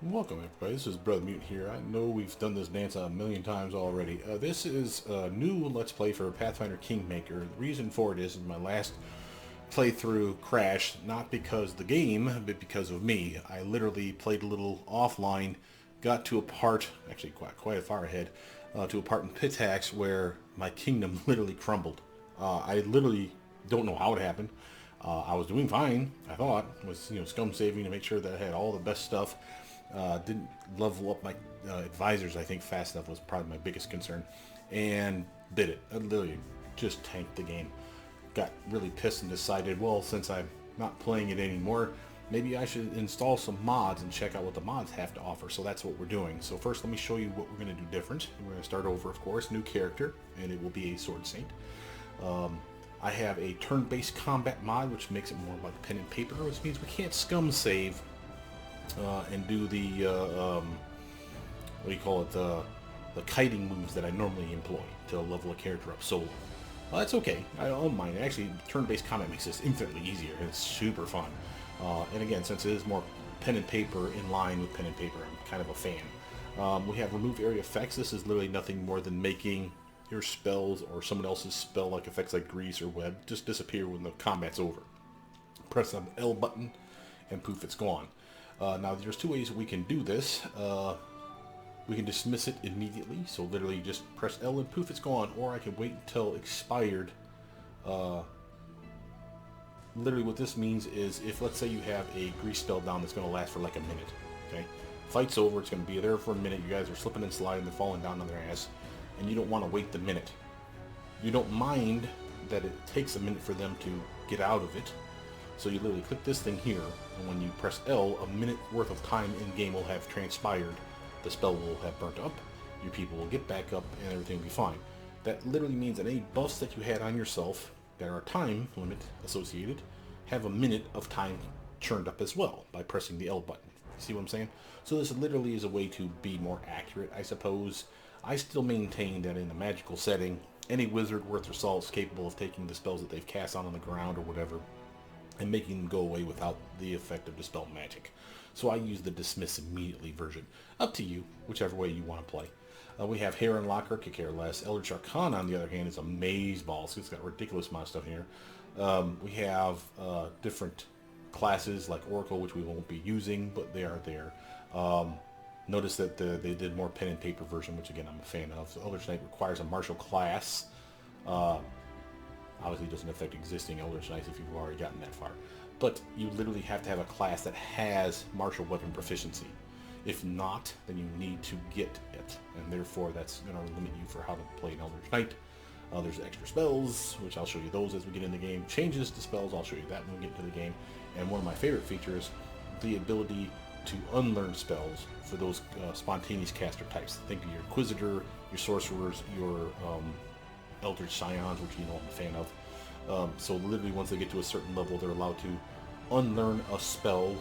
Welcome everybody, this is Brother Mute here. I know we've done this dance a million times already. This is a new Let's Play for Pathfinder Kingmaker. The reason for it is my last playthrough crashed, not because of the game, but because of me. I literally played a little offline, got to a part, actually quite far ahead, to a part in Pitax where my kingdom literally crumbled. I literally don't know how it happened. I was doing fine, I thought. Was scum saving to make sure that I had all the best stuff. Didn't level up my advisors, I think, fast enough was probably my biggest concern. And did it. I literally just tanked the game. Got really pissed and decided, well, since I'm not playing it anymore, maybe I should install some mods and check out what the mods have to offer. So that's what we're doing. So first let me show you what we're going to do different. We're going to start over, of course, new character, and it will be a Sword Saint. I have a turn-based combat mod, which makes it more like pen and paper, which means we can't scum save and do the what do you call it, the kiting moves that I normally employ to level a character up solo. Well, that's okay. I don't mind. Actually, turn-based combat makes this infinitely easier. It's super fun. And again, since it is more pen and paper, in line with pen and paper, I'm kind of a fan. We have remove area effects. This is literally nothing more than making your spells or someone else's spell, like effects like grease or web, just disappear when the combat's over. Press the L button and poof, it's gone. Now there's two ways we can do this. We can dismiss it immediately, so literally just press L and poof, it's gone, or I can wait until expired. Literally what this means is if, let's say, you have a grease spell down that's going to last for like a minute, okay? Fight's over, it's going to be there for a minute, you guys are slipping and sliding, they're falling down on their ass, and you don't want to wait the minute. You don't mind that it takes a minute for them to get out of it, so you literally click this thing here, and when you press L, a minute worth of time in-game will have transpired. The spell will have burnt up, your people will get back up, and everything will be fine. That literally means that any buffs that you had on yourself that are time limit associated have a minute of time churned up as well by pressing the L button. See what I'm saying? So this literally is a way to be more accurate, I suppose. I still maintain that in a magical setting, any wizard worth their salt is capable of taking the spells that they've cast on the ground or whatever and making them go away without the effect of dispel magic. So I use the dismiss immediately version. Up to you, whichever way you want to play. We have Heron Locker, could care less. Eldritch Arcana, on the other hand, is amazeballs. It's got a ridiculous amount of stuff here. We have different classes like Oracle, which we won't be using, but they are there. Notice that they did more pen and paper version, which again I'm a fan of. So Eldritch Knight requires a martial class. Obviously it doesn't affect existing Eldritch Knights if you've already gotten that far. But you literally have to have a class that has martial weapon proficiency. If not, then you need to get it, and therefore that's going to limit you for how to play an Eldritch Knight. There's extra spells, which I'll show you those as we get in the game. Changes to spells, I'll show you that when we get into the game. And one of my favorite features, the ability to unlearn spells for those spontaneous caster types. Think of your Inquisitor, your Sorcerers, your Eldritch Scions, which you know I'm a fan of. So literally once they get to a certain level, they're allowed to unlearn a spell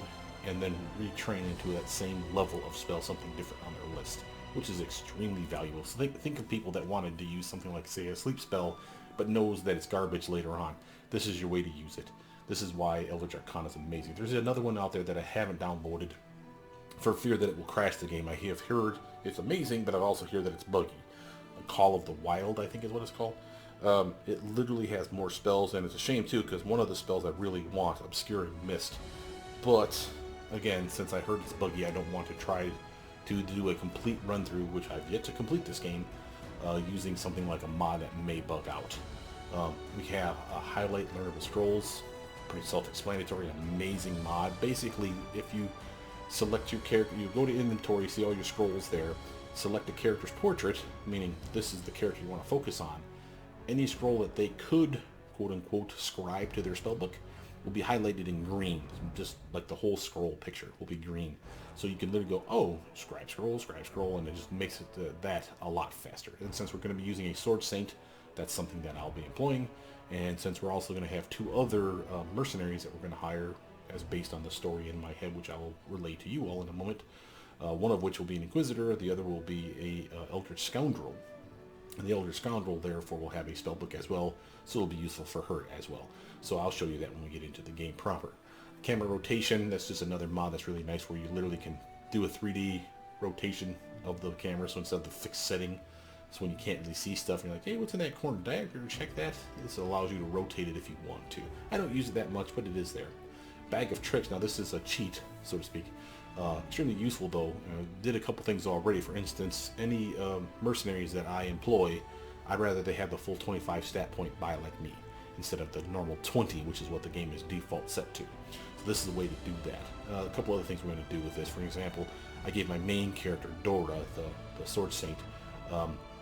and then retrain into that same level of spell, something different on their list, which is extremely valuable. So think of people that wanted to use something like, say, a sleep spell, but knows that it's garbage later on. This is your way to use it. This is why Eldritch Arcana is amazing. There's another one out there that I haven't downloaded for fear that it will crash the game. I have heard it's amazing, but I've also heard that it's buggy. Call of the Wild, I think is what it's called. It literally has more spells, and it's a shame too, because one of the spells I really want, Obscure and Mist. But again, since I heard it's buggy, I don't want to try to do a complete run through, which I've yet to complete this game, using something like a mod that may bug out. We have highlight learnable scrolls, pretty self-explanatory, amazing mod. Basically, if you select your character, you go to inventory, see all your scrolls there, select the character's portrait, meaning this is the character you want to focus on. Any scroll that they could, quote-unquote, scribe to their spellbook will be highlighted in green, just like the whole scroll picture will be green. So you can literally go, oh, scribe scroll, and it just makes it that a lot faster. And since we're going to be using a Sword Saint, that's something that I'll be employing. And since we're also going to have two other mercenaries that we're going to hire as based on the story in my head, which I will relay to you all in a moment, one of which will be an Inquisitor, the other will be a Eldritch Scoundrel. And the Elder Scoundrel, therefore, will have a spellbook as well, so it'll be useful for her as well. So I'll show you that when we get into the game proper. Camera rotation, that's just another mod that's really nice where you literally can do a 3D rotation of the camera, so instead of the fixed setting, so when you can't really see stuff, you're like, hey, what's in that corner? Did I ever check that? This allows you to rotate it if you want to. I don't use it that much, but it is there. Bag of tricks. Now this is a cheat, so to speak. Extremely useful though. Did a couple things already. For instance, any mercenaries that I employ, I'd rather they have the full 25 stat point buy like me, instead of the normal 20, which is what the game is default set to. So this is the way to do that. A couple other things we're going to do with this. For example, I gave my main character, Dorraj, the Sword Saint,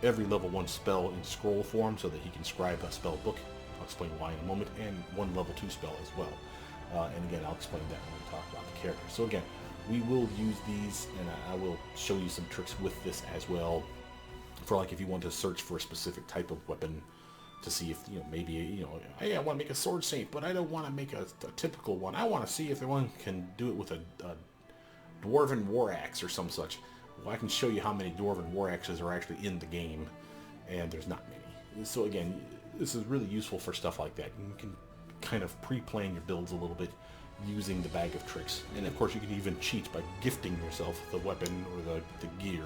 every level 1 spell in scroll form so that he can scribe a spell book. I'll explain why in a moment, and 1 level 2 spell as well. And again, I'll explain that when we talk about the character. So again, we will use these, and I will show you some tricks with this as well, for like if you want to search for a specific type of weapon to see if, maybe, hey, I want to make a Sword Saint, but I don't want to make a typical one. I want to see if the one can do it with a Dwarven War Axe or some such. Well, I can show you how many Dwarven War Axes are actually in the game, and there's not many. So again, this is really useful for stuff like that. You can kind of pre-plan your builds a little bit using the Bag of Tricks. And of course you can even cheat by gifting yourself the weapon or the gear.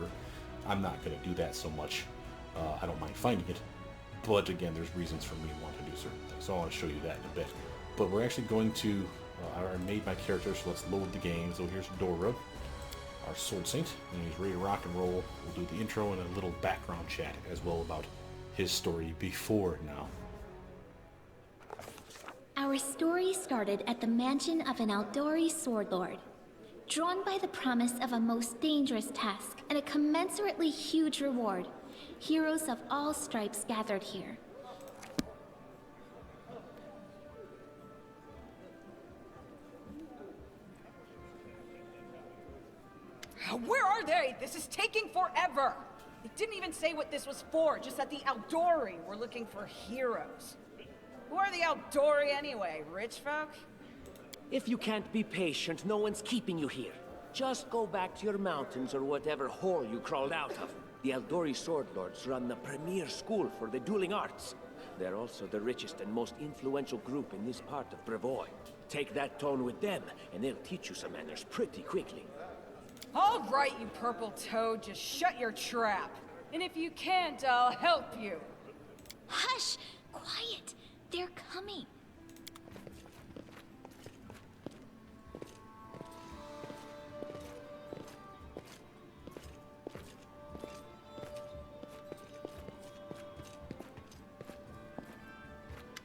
I'm not going to do that so much. I don't mind finding it, but again, there's reasons for me to want to do certain things. So I want to show you that in a bit. But we're actually going to, I made my character, so let's load the game. So here's Dorraj, our Sword Saint, and he's ready to rock and roll. We'll do the intro and a little background chat as well about his story before now. Our story started at the mansion of an Aldori sword lord. Drawn by the promise of a most dangerous task and a commensurately huge reward, heroes of all stripes gathered here. Where are they? This is taking forever! It didn't even say what this was for, just that the Aldori were looking for heroes. Who are the Aldori anyway? Rich folk? If you can't be patient, no one's keeping you here. Just go back to your mountains or whatever hole you crawled out of. The Aldori Sword Lords run the premier school for the dueling arts. They're also the richest and most influential group in this part of Brevoy. Take that tone with them, and they'll teach you some manners pretty quickly. All right, you purple toad, just shut your trap. And if you can't, I'll help you. Hush! Quiet! They're coming.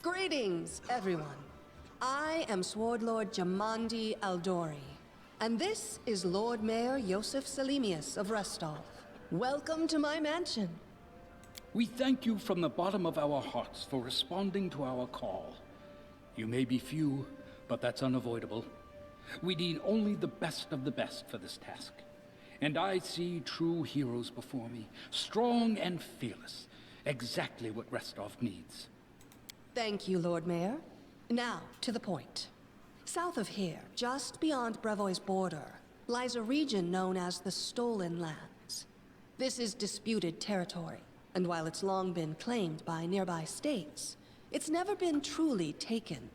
Greetings, everyone. I am Sword Lord Jamandi Aldori, and this is Lord Mayor Yosef Salimius of Restov. Welcome to my mansion. We thank you from the bottom of our hearts for responding to our call. You may be few, but that's unavoidable. We need only the best of the best for this task. And I see true heroes before me, strong and fearless, exactly what Restov needs. Thank you, Lord Mayor. Now, to the point. South of here, just beyond Brevoy's border, lies a region known as the Stolen Lands. This is disputed territory, and while it's long been claimed by nearby states, it's never been truly taken.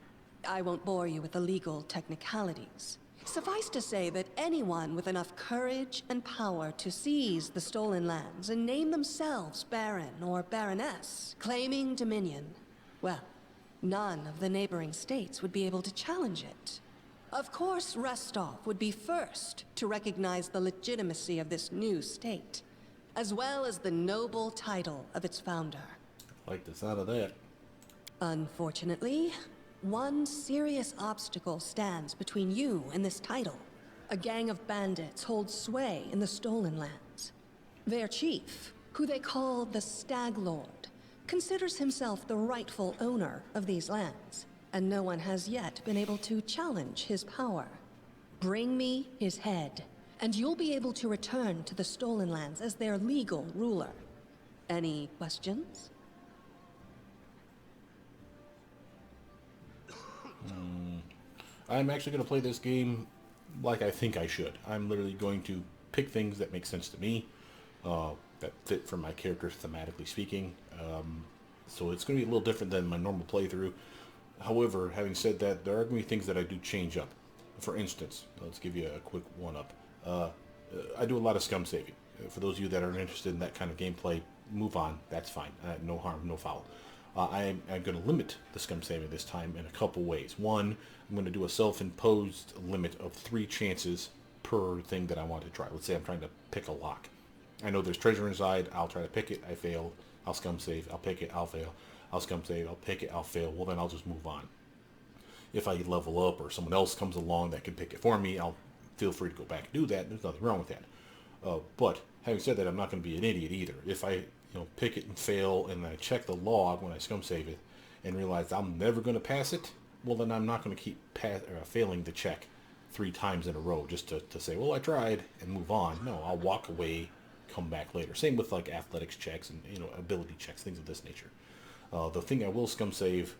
I won't bore you with the legal technicalities. Suffice to say that anyone with enough courage and power to seize the Stolen Lands and name themselves Baron or Baroness, claiming dominion, well, none of the neighboring states would be able to challenge it. Of course, Restov would be first to recognize the legitimacy of this new state, as well as the noble title of its founder. Like the sound of that. Unfortunately, one serious obstacle stands between you and this title. A gang of bandits holds sway in the Stolen Lands. Their chief, who they call the Stag Lord, considers himself the rightful owner of these lands, and no one has yet been able to challenge his power. Bring me his head, and you'll be able to return to the Stolen Lands as their legal ruler. Any questions? I'm actually going to play this game like I think I should. I'm literally going to pick things that make sense to me, that fit for my character thematically speaking. So it's going to be a little different than my normal playthrough. However, having said that, there are going to be things that I do change up. For instance, let's give you a quick one-up. I do a lot of scum saving. For those of you that are interested in that kind of gameplay, move on. That's fine. No harm, no foul. I'm going to limit the scum saving this time in a couple ways. One, I'm going to do a self-imposed limit of 3 chances per thing that I want to try. Let's say I'm trying to pick a lock. I know there's treasure inside. I'll try to pick it. I fail. I'll scum save. I'll pick it. I'll fail. I'll scum save. I'll pick it. I'll fail. Well, then I'll just move on. If I level up or someone else comes along that can pick it for me, I'll feel free to go back and do that. There's nothing wrong with that. But having said that, I'm not going to be an idiot either. If I pick it and fail and I check the log when I scum save it and realize I'm never going to pass it, well, then I'm not going to keep failing to check 3 times in a row just to say, well, I tried, and move on. No, I'll walk away, come back later. Same with like athletics checks and ability checks, things of this nature. The thing I will scum save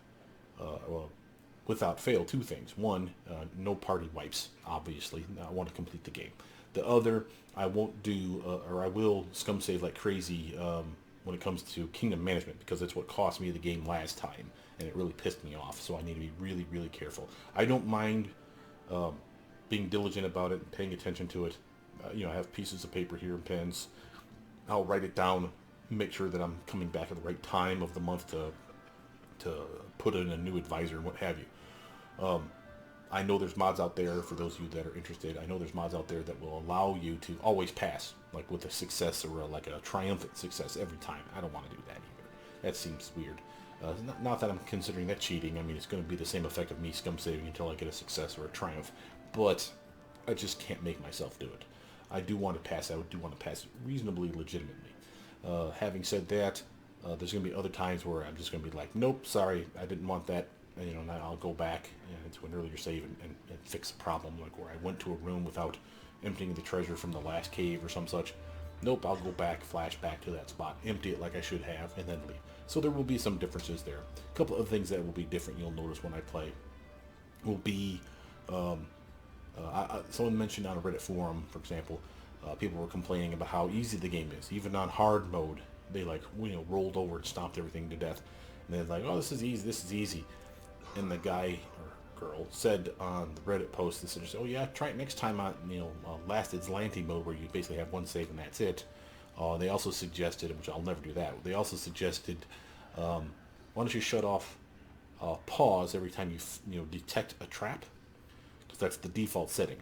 without fail, 2 things. One, no party wipes, obviously. I want to complete the game. The other, I won't do, or I will scum save like crazy when it comes to kingdom management, because it's what cost me the game last time, and it really pissed me off, so I need to be really, really careful. I don't mind being diligent about it and paying attention to it. I have pieces of paper here and pens. I'll write it down, make sure that I'm coming back at the right time of the month to put in a new advisor and what have you. I know there's mods out there, for those of you that are interested, I know there's mods out there that will allow you to always pass, like with a success or like a triumphant success every time. I don't want to do that either. That seems weird. Not that I'm considering that cheating. I mean, it's going to be the same effect of me scum saving until I get a success or a triumph, but I just can't make myself do it. I do want to pass. I do want to pass reasonably legitimately. Having said that, there's going to be other times where I'm just going to be like, nope, sorry, I didn't want that. And I'll go back to an earlier save and fix a problem, like where I went to a room without emptying the treasure from the last cave or some such. Nope, I'll go back, flash back to that spot, empty it like I should have, and then leave. So there will be some differences there. A couple of things that will be different you'll notice when I play will be, someone mentioned on a Reddit forum, for example, people were complaining about how easy the game is. Even on hard mode, they rolled over and stomped everything to death. And they're like, oh, this is easy. And the guy or girl said on the Reddit post, they said, oh yeah, try it next time on last Islante mode, where you basically have one save and that's it. They also suggested, which I'll never do that, they also suggested, why don't you shut off pause every time you detect a trap, because that's the default setting.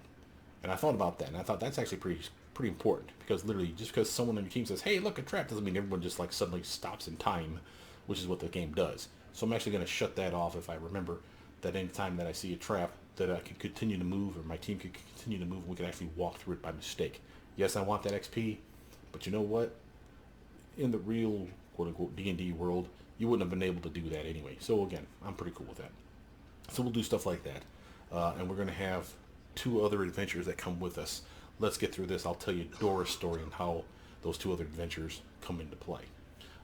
And I thought about that, and I thought that's actually pretty important, because literally just because someone on your team says, hey, look, a trap, doesn't mean everyone just like suddenly stops in time, which is what the game does. So I'm actually going to shut that off if I remember that any time that I see a trap, that I can continue to move, or my team can continue to move, and we can actually walk through it by mistake. Yes, I want that XP, but you know what? In the real quote-unquote D&D world, you wouldn't have been able to do that anyway. So again, I'm pretty cool with that. So we'll do stuff like that. And we're going to have 2 other adventures that come with us. Let's get through this. I'll tell you Dorraj's story and how those 2 other adventures come into play.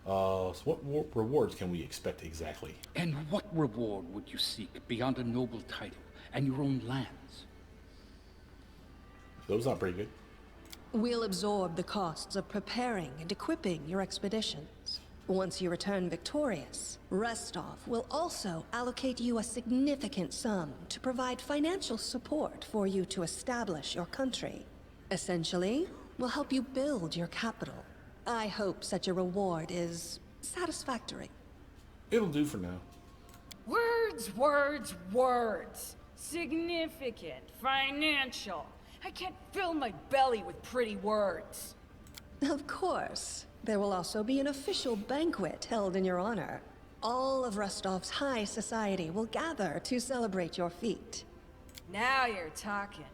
So what rewards can we expect exactly? And what reward would you seek beyond a noble title and your own lands? Those aren't pretty good. We'll absorb the costs of preparing and equipping your expeditions. Once you return victorious, Restov will also allocate you a significant sum to provide financial support for you to establish your country. Essentially, we'll help you build your capital. I hope such a reward is satisfactory. It'll do for now. Words, words, words. Significant, financial. I can't fill my belly with pretty words. Of course. There will also be an official banquet held in your honor. All of Rostov's high society will gather to celebrate your feat. Now you're talking.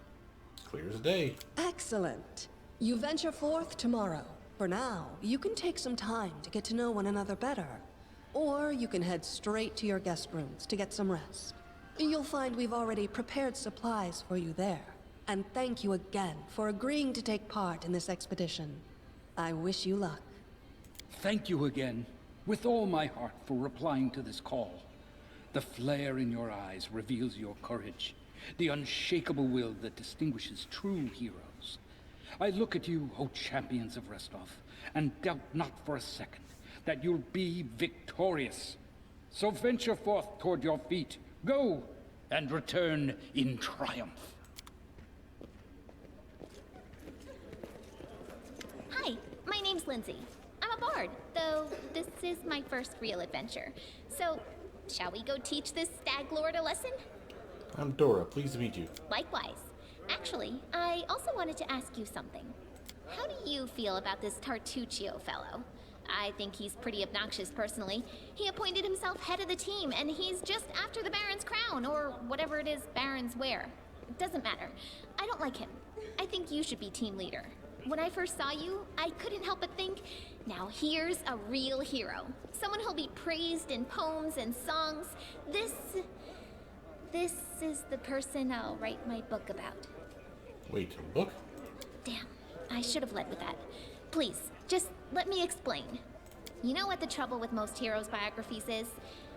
Clear as day. Excellent. You venture forth tomorrow. For now, you can take some time to get to know one another better. Or you can head straight to your guest rooms to get some rest. You'll find we've already prepared supplies for you there. And thank you again for agreeing to take part in this expedition. I wish you luck. Thank you again, with all my heart, for replying to this call. The flare in your eyes reveals your courage, the unshakable will that distinguishes true heroes. I look at you, O champions of Restov, and doubt not for a second that you'll be victorious. So venture forth toward your feet. Go, and return in triumph. Lindsay. I'm a bard, though this is my first real adventure. So, shall we go teach this stag lord a lesson? I'm Dora. Pleased to meet you. Likewise. Actually, I also wanted to ask you something. How do you feel about this Tartuccio fellow? I think he's pretty obnoxious personally. He appointed himself head of the team, and he's just after the Baron's crown, or whatever it is barons wear. It doesn't matter. I don't like him. I think you should be team leader. When I first saw you, I couldn't help but think, now here's a real hero. Someone who'll be praised in poems and songs. This is the person I'll write my book about. Wait, a book? Damn, I should have led with that. Please, just let me explain. You know what the trouble with most heroes' biographies is?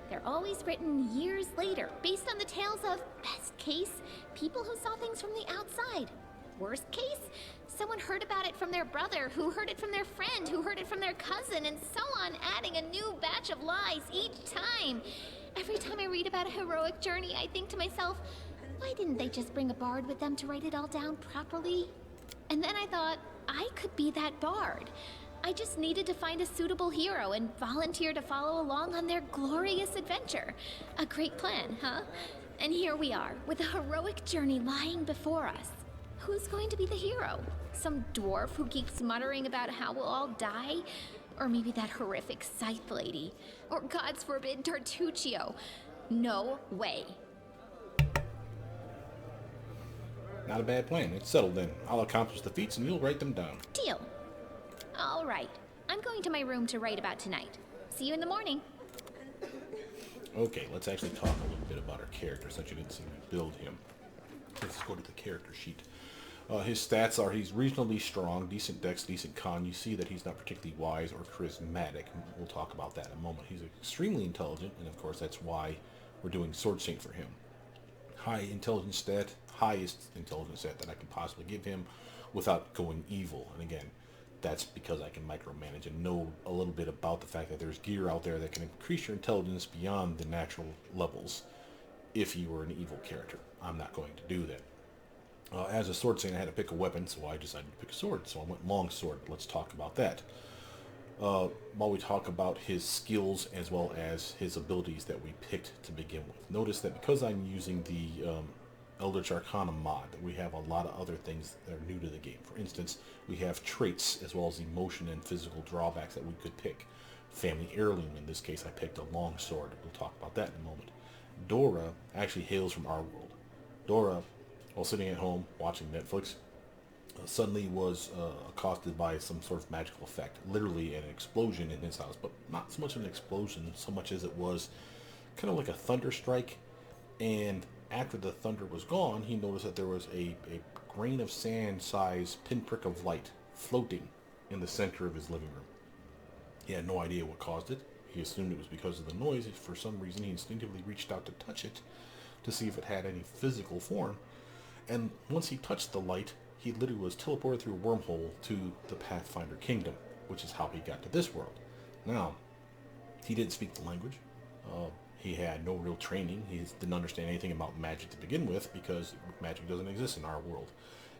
They're always written years later, based on the tales of, best case, people who saw things from the outside. Worst case, someone heard about it from their brother, who heard it from their friend, who heard it from their cousin, and so on, adding a new batch of lies each time. Every time I read about a heroic journey, I think to myself, why didn't they just bring a bard with them to write it all down properly? And then I thought, I could be that bard. I just needed to find a suitable hero and volunteer to follow along on their glorious adventure. A great plan, huh? And here we are, with a heroic journey lying before us. Who's going to be the hero? Some dwarf who keeps muttering about how we'll all die? Or maybe that horrific scythe lady? Or, God's forbid, Tartuccio? No way. Not a bad plan. It's settled then. I'll accomplish the feats and you'll write them down. Deal. All right. I'm going to my room to write about tonight. See you in the morning. Okay, let's actually talk a little bit about our character since you didn't see me build him. Let's go to the character sheet. His stats are he's reasonably strong, decent dex, decent con. You see that he's not particularly wise or charismatic. We'll talk about that in a moment. He's extremely intelligent, and of course that's why we're doing Sword Saint for him. High intelligence stat, highest intelligence stat that I can possibly give him without going evil. And again, that's because I can micromanage and know a little bit about the fact that there's gear out there that can increase your intelligence beyond the natural levels if you were an evil character. I'm not going to do that. As a sword saint, I had to pick a weapon, so I decided to pick a sword. So I went long sword. Let's talk about that. While we talk about his skills as well as his abilities that we picked to begin with. Notice that because I'm using the Eldritch Arcana mod, we have a lot of other things that are new to the game. For instance, we have traits as well as emotion and physical drawbacks that we could pick. Family heirloom, in this case I picked a long sword. We'll talk about that in a moment. Dora actually hails from our world. Dora, while sitting at home watching Netflix, suddenly was accosted by some sort of magical effect. Literally an explosion in his house, but not so much an explosion so much as it was kind of like a thunder strike. And after the thunder was gone, he noticed that there was a grain of sand size pinprick of light floating in the center of his living room. He had no idea what caused it. He assumed it was because of the noise. For some reason, he instinctively reached out to touch it to see if it had any physical form. And once he touched the light, he literally was teleported through a wormhole to the Pathfinder Kingdom, which is how he got to this world. Now, he didn't speak the language. He had no real training. He didn't understand anything about magic to begin with because magic doesn't exist in our world.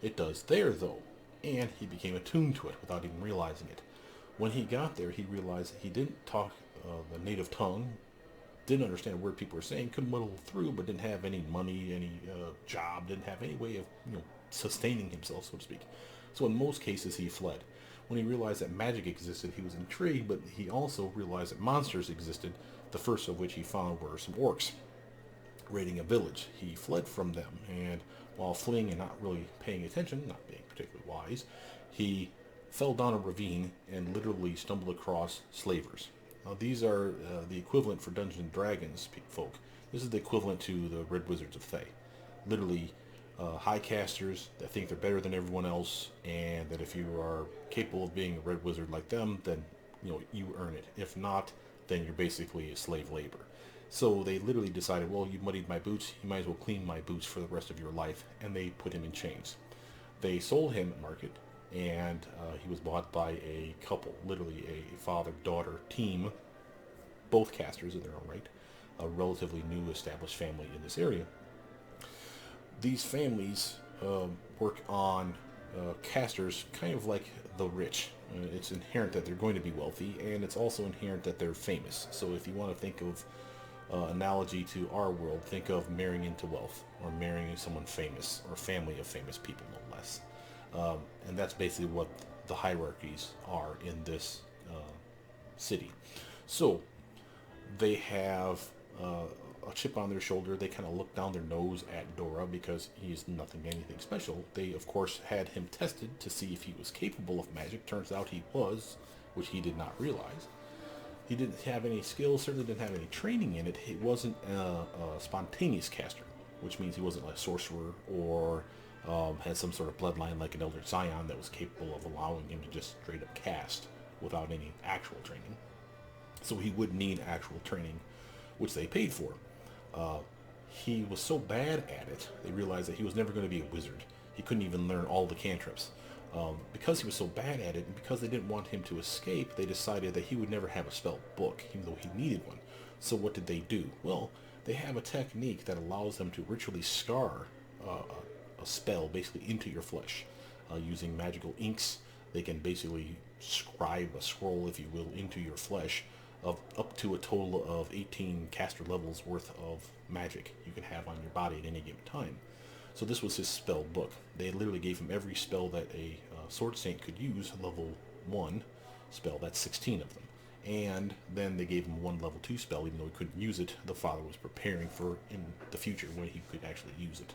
It does there, though, and he became attuned to it without even realizing it. When he got there, he realized that he didn't talk the native tongue, didn't understand a word people were saying, couldn't muddle through, but didn't have any money, any job, didn't have any way of sustaining himself, so to speak. So in most cases, he fled. When he realized that magic existed, he was intrigued, but he also realized that monsters existed, the first of which he found were some orcs raiding a village. He fled from them, and while fleeing and not really paying attention, not being particularly wise, he fell down a ravine and literally stumbled across slavers. Now, these are the equivalent for Dungeons and Dragons folk. This is the equivalent to the Red Wizards of Thay. Literally, high casters that think they're better than everyone else, and that if you are capable of being a Red Wizard like them, then you earn it. If not, then you're basically a slave labor. So they literally decided, well, you muddied my boots, you might as well clean my boots for the rest of your life, and they put him in chains. They sold him at market, and he was bought by a couple, literally a father-daughter team, both casters in their own right, a relatively new established family in this area. These families work on casters kind of like the rich. It's inherent that they're going to be wealthy, and it's also inherent that they're famous. So if you want to think of analogy to our world, think of marrying into wealth, or marrying someone famous, or family of famous people, no less. And that's basically what the hierarchies are in this city. So they have a chip on their shoulder. They kind of look down their nose at Dorraj because he's anything special. They, of course, had him tested to see if he was capable of magic. Turns out he was, which he did not realize. He didn't have any skills, certainly didn't have any training in it. He wasn't a spontaneous caster, which means he wasn't a sorcerer or had some sort of bloodline like an Elder Scion that was capable of allowing him to just straight up cast without any actual training. So he would need actual training, which they paid for. He was so bad at it, they realized that he was never going to be a wizard. He couldn't even learn all the cantrips. Because he was so bad at it, and because they didn't want him to escape, they decided that he would never have a spell book, even though he needed one. So what did they do? Well, they have a technique that allows them to ritually scar a spell basically into your flesh. Using magical inks, they can basically scribe a scroll, if you will, into your flesh of up to a total of 18 caster levels worth of magic you can have on your body at any given time. So this was his spell book. They literally gave him every spell that a sword saint could use, level 1 spell, that's 16 of them. And then they gave him one level 2 spell, even though he couldn't use it. The father was preparing for in the future when he could actually use it.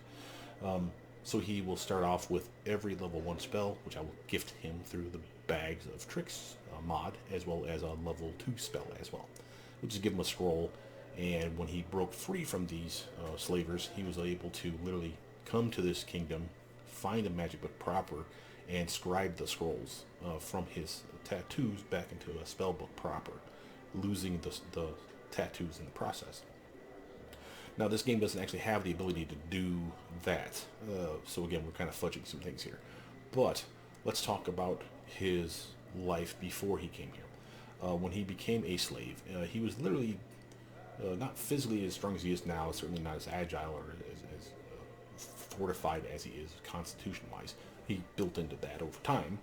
So he will start off with every level 1 spell, which I will gift him through the Bags of Tricks mod, as well as a level 2 spell as well. We'll just give him a scroll, and when he broke free from these slavers, he was able to literally come to this kingdom, find a magic book proper, and scribe the scrolls from his tattoos back into a spell book proper, losing the tattoos in the process. Now, this game doesn't actually have the ability to do that, so again, we're kind of fudging some things here. But let's talk about his life before he came here. When he became a slave, he was literally not physically as strong as he is now, certainly not as agile or as fortified as he is constitution-wise. He built into that over time.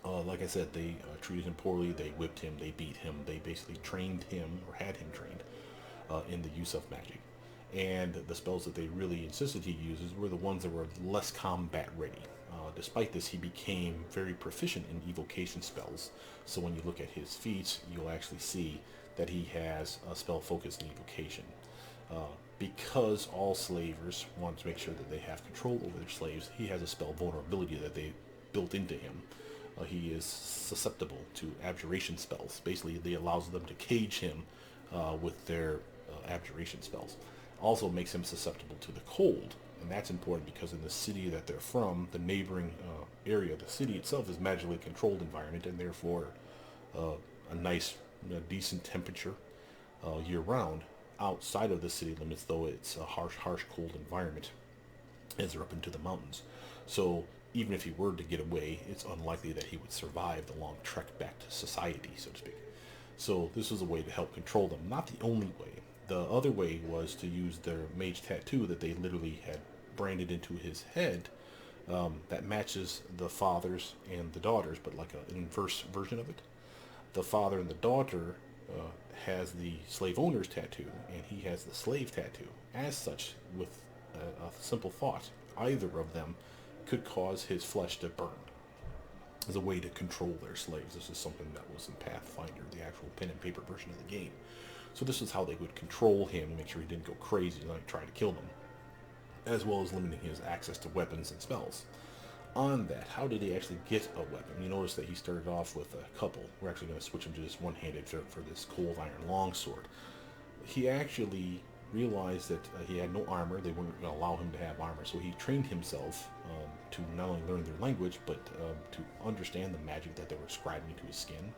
Like I said, they treated him poorly, they whipped him, they beat him, they basically trained him, or had him trained, in the use of magic. And the spells that they really insisted he uses were the ones that were less combat ready. Despite this, he became very proficient in evocation spells. So when you look at his feats, you'll actually see that he has a spell focused in evocation. Because all slavers want to make sure that they have control over their slaves, he has a spell vulnerability that they built into him. He is susceptible to abjuration spells. Basically, they allows them to cage him with their abjuration spells. Also makes him susceptible to the cold, and that's important because in the city that they're from, the neighboring area, the city itself is magically controlled environment, and therefore a nice, decent temperature year-round outside of the city limits, though it's a harsh, cold environment as they're up into the mountains. So even if he were to get away, it's unlikely that he would survive the long trek back to society, so to speak. So this was a way to help control them. Not the only way. The other way was to use their mage tattoo that they literally had branded into his head that matches the father's and the daughter's, but like an inverse version of it. The father and the daughter has the slave owner's tattoo, and he has the slave tattoo. As such, with a simple thought, either of them could cause his flesh to burn as a way to control their slaves. This is something that was in Pathfinder, the actual pen and paper version of the game. So this is how they would control him and make sure he didn't go crazy and like try to kill them, as well as limiting his access to weapons and spells. On that, how did he actually get a weapon? You notice that he started off with a couple. We're actually going to switch him to just one-handed for this cold iron longsword. He actually realized that he had no armor. They weren't going to allow him to have armor, so he trained himself to not only learn their language, but to understand the magic that they were scribing into his skin.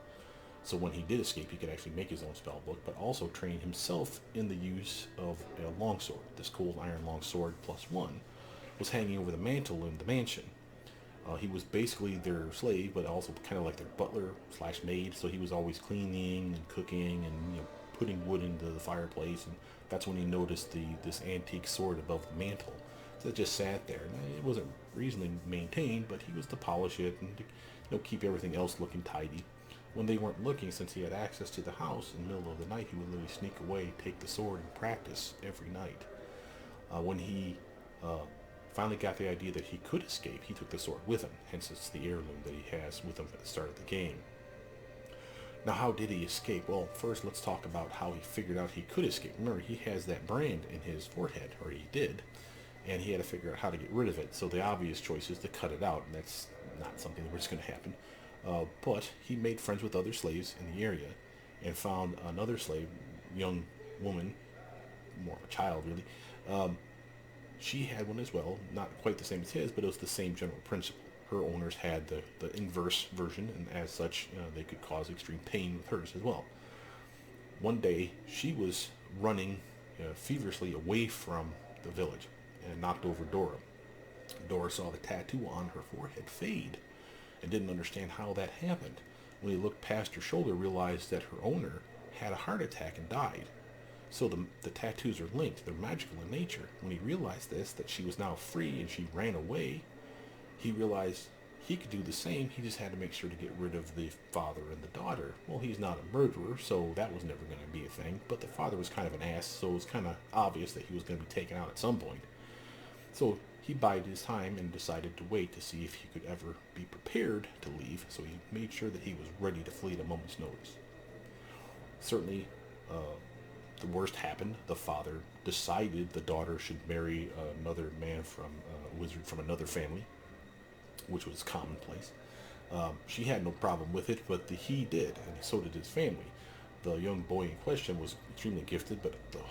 So when he did escape, he could actually make his own spell book, but also train himself in the use of a longsword. This cold iron longsword +1 was hanging over the mantle in the mansion. He was basically their slave, but also kind of like their butler / maid. So he was always cleaning and cooking and putting wood into the fireplace. And that's when he noticed this antique sword above the mantle. that just sat there. And it wasn't reasonably maintained, but he was to polish it and to, keep everything else looking tidy. When they weren't looking, since he had access to the house in the middle of the night, he would literally sneak away, take the sword, and practice every night. When he finally got the idea that he could escape, he took the sword with him. Hence, it's the heirloom that he has with him at the start of the game. Now, how did he escape? Well, first, let's talk about how he figured out he could escape. Remember, he has that brand in his forehead, or he did, and he had to figure out how to get rid of it. So the obvious choice is to cut it out, and that's not something that was going to happen. But he made friends with other slaves in the area and found another slave, young woman, more of a child really. She had one as well, not quite the same as his, but it was the same general principle. Her owners had the inverse version, and as such, they could cause extreme pain with hers as well. One day, she was running feverishly away from the village and knocked over Dora. Dora saw the tattoo on her forehead fade and didn't understand how that happened. When he looked past her shoulder, realized that her owner had a heart attack and died. So the tattoos are linked. They're magical in nature. When he realized this, that she was now free and she ran away, he realized he could do the same. He just had to make sure to get rid of the father and the daughter. Well, he's not a murderer, so that was never going to be a thing. But the father was kind of an ass, so it was kind of obvious that he was going to be taken out at some point. So he bided his time and decided to wait to see if he could ever be prepared to leave. So he made sure that he was ready to flee at a moment's notice. Certainly, the worst happened. The father decided the daughter should marry another man from a wizard from another family, which was commonplace. She had no problem with it, but he did, and so did his family. The young boy in question was extremely gifted, but the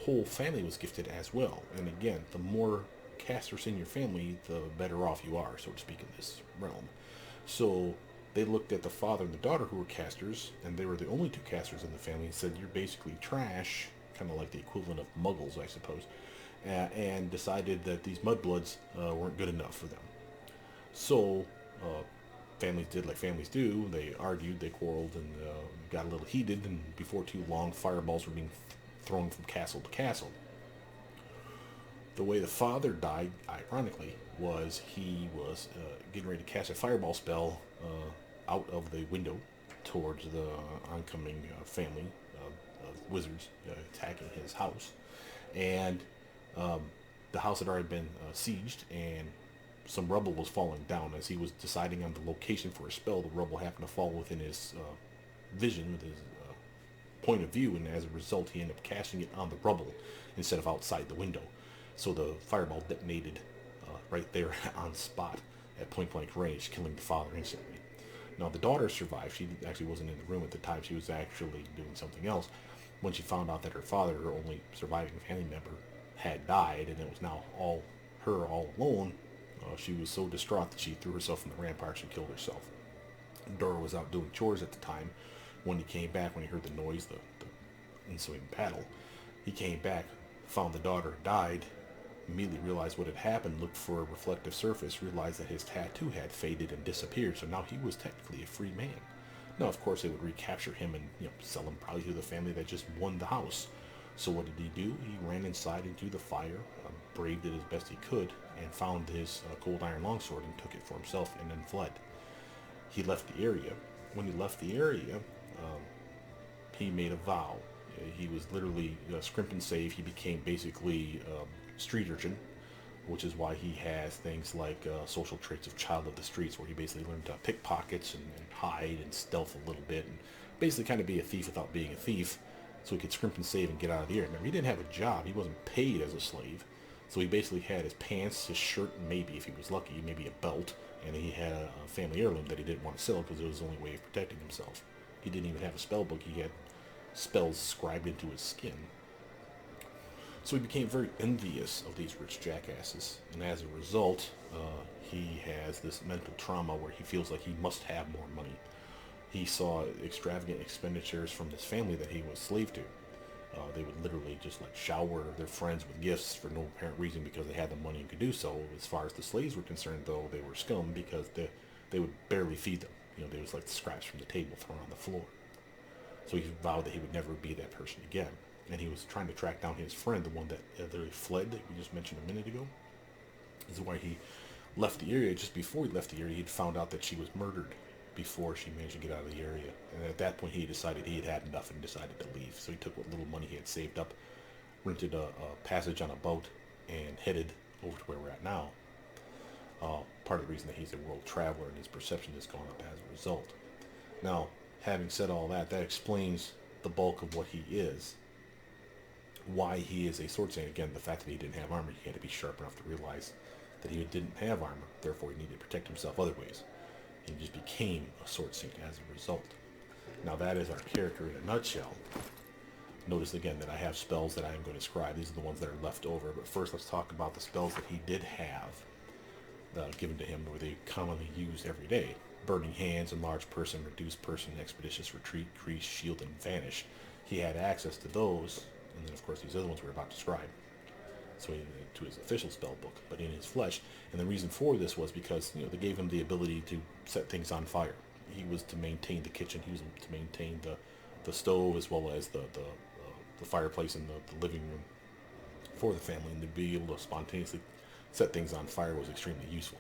whole family was gifted as well. And again, the more casters in your family, the better off you are, so to speak, in this realm. So they looked at the father and the daughter, who were casters, and they were the only two casters in the family, and said, "You're basically trash," kind of like the equivalent of muggles, I suppose, and decided that these mudbloods weren't good enough for them. So families did like families do. They argued, they quarreled, and got a little heated, and before too long, fireballs were being thrown from castle to castle. The way the father died, ironically, was he was getting ready to cast a fireball spell out of the window towards the oncoming family of wizards attacking his house. And the house had already been sieged, and some rubble was falling down. As he was deciding on the location for a spell, the rubble happened to fall within his vision, with his point of view, and as a result, he ended up casting it on the rubble instead of outside the window. So the fireball detonated right there on spot at point-blank range, killing the father instantly. Now, the daughter survived. She actually wasn't in the room at the time. She was actually doing something else. When she found out that her father, her only surviving family member, had died, and it was now all alone, she was so distraught that she threw herself from the ramparts and killed herself. Dorraj was out doing chores at the time. When he came back, when he heard the noise, the ensuing battle, he came back, found the daughter died, immediately realized what had happened, looked for a reflective surface, realized that his tattoo had faded and disappeared, so now he was technically a free man. Now, of course, they would recapture him and sell him probably to the family that just won the house. So what did he do? He ran inside into the fire, braved it as best he could, and found his cold iron longsword and took it for himself and then fled. He left the area. When he left the area, he made a vow. He was literally scrimp and save. He became basically street urchin, which is why he has things like social traits of child of the streets, where he basically learned to pick pockets and hide and stealth a little bit, and basically kind of be a thief without being a thief, so he could scrimp and save and get out of the area. Remember, he didn't have a job. He wasn't paid as a slave, so he basically had his pants, his shirt, and maybe, if he was lucky, maybe a belt, and he had a family heirloom that he didn't want to sell because it was the only way of protecting himself. He didn't even have a spell book. He had spells scribed into his skin. So he became very envious of these rich jackasses, and as a result, he has this mental trauma where he feels like he must have more money. He saw extravagant expenditures from this family that he was slave to. They would literally just shower their friends with gifts for no apparent reason because they had the money and could do so. As far as the slaves were concerned, though, they were scum because they would barely feed them. They was like the scraps from the table thrown on the floor. So he vowed that he would never be that person again. And he was trying to track down his friend, the one that literally fled, that we just mentioned a minute ago. This is why he left the area. Just before he left the area, he'd found out that she was murdered before she managed to get out of the area. And at that point, he decided he had had enough and decided to leave. So he took what little money he had saved up, rented a passage on a boat, and headed over to where we're at now. Part of the reason that he's a world traveler and his perception has gone up as a result. Now, having said all that, that explains the bulk of what he is. Why he is a sword saint. Again, the fact that he didn't have armor, he had to be sharp enough to realize that he didn't have armor, therefore he needed to protect himself other ways. He just became a sword saint as a result. Now that is our character in a nutshell. Notice again that I have spells that I am going to describe. These are the ones that are left over. But first let's talk about the spells that he did have given to him, where they commonly used every day. Burning Hands, Enlarged Person, Reduced Person, Expeditious Retreat, Crease, Shield, and Vanish. He had access to those, and then of course these other ones we're about to describe. So he to his official spell book, but in his flesh. And the reason for this was because they gave him the ability to set things on fire. He was to maintain the kitchen. He was to maintain the stove as well as the fireplace in the living room for the family, and to be able to spontaneously set things on fire was extremely useful.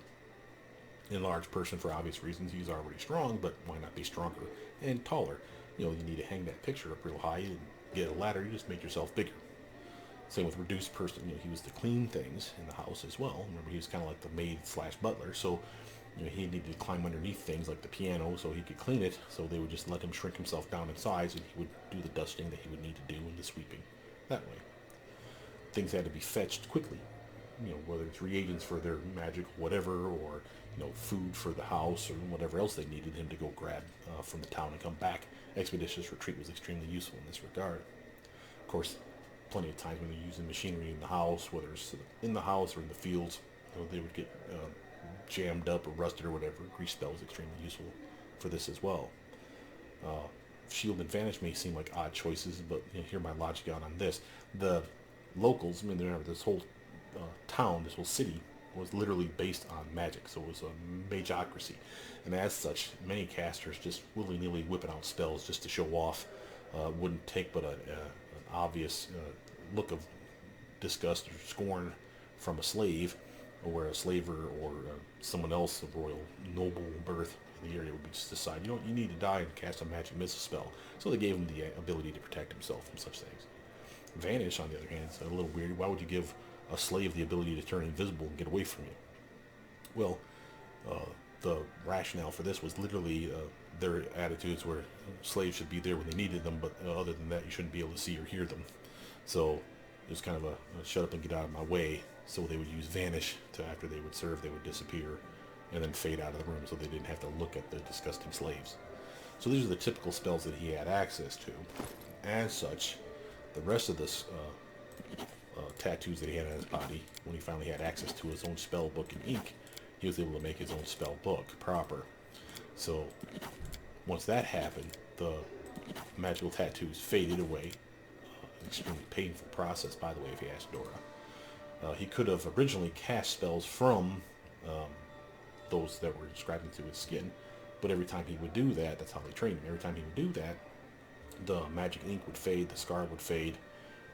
Enlarged Person, for obvious reasons, he's already strong, but why not be stronger and taller? You need to hang that picture up real high and get a ladder. You just make yourself bigger. Same with Reduced Person. He was to clean things in the house as well. Remember, he was kind of like the maid / butler, so he needed to climb underneath things like the piano so he could clean it. So they would just let him shrink himself down in size, and he would do the dusting that he would need to do and the sweeping that way. Things had to be fetched quickly. Whether it's reagents for their magic, whatever, or food for the house, or whatever else they needed him to go grab from the town and come back. Expeditious Retreat was extremely useful in this regard. Of course, plenty of times when they're using machinery in the house, whether it's in the house or in the fields, they would get jammed up or rusted or whatever. Grease spell was extremely useful for this as well. Shield and Vanish may seem like odd choices, but hear my logic out on this. The locals, remember, this whole town, this whole city, was literally based on magic, so it was a magocracy, and as such, many casters just willy-nilly whipping out spells just to show off wouldn't take but an obvious look of disgust or scorn from a slave, or a slaver, or someone else of royal noble birth in the area would just decide, you need to die and cast a magic missile spell. So they gave him the ability to protect himself from such things. Vanish, on the other hand, is a little weird. Why would you give a slave the ability to turn invisible and get away from you? Well, the rationale for this was literally their attitudes where slaves should be there when they needed them, but other than that, you shouldn't be able to see or hear them. So it was kind of a shut up and get out of my way. So they would use Vanish to, after they would serve, they would disappear and then fade out of the room, so they didn't have to look at the disgusting slaves. So these are the typical spells that he had access to. As such, the rest of this tattoos that he had on his body, when he finally had access to his own spell book and ink, he was able to make his own spell book proper. So once that happened, the magical tattoos faded away. An extremely painful process, by the way, if you ask Dora. He could have originally cast spells from those that were inscribed into his skin, but every time he would do that, that's how they trained him. Every time he would do that, the magic ink would fade, the scar would fade,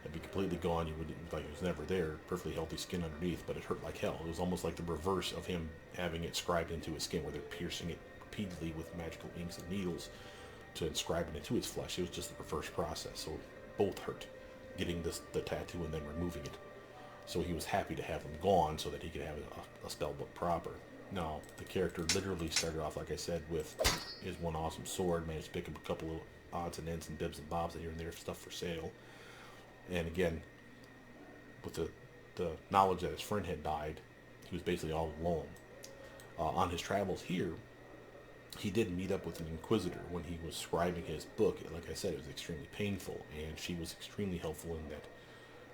it'd be completely gone. You wouldn't, like it was never there. Perfectly healthy skin underneath, but it hurt like hell. It was almost like the reverse of him having it scribed into his skin, where they're piercing it repeatedly with magical inks and needles to inscribe it into his flesh. It was just the reverse process. So both hurt, getting the tattoo and then removing it. So he was happy to have them gone so that he could have a spell book proper. Now, the character literally started off, like I said, with his one awesome sword, managed to pick up a couple of odds and ends and bibs and bobs here and there, stuff for sale. And again, with the knowledge that his friend had died, he was basically all alone. On his travels here, he did meet up with an inquisitor when he was scribing his book. Like I said, it was extremely painful, and she was extremely helpful in that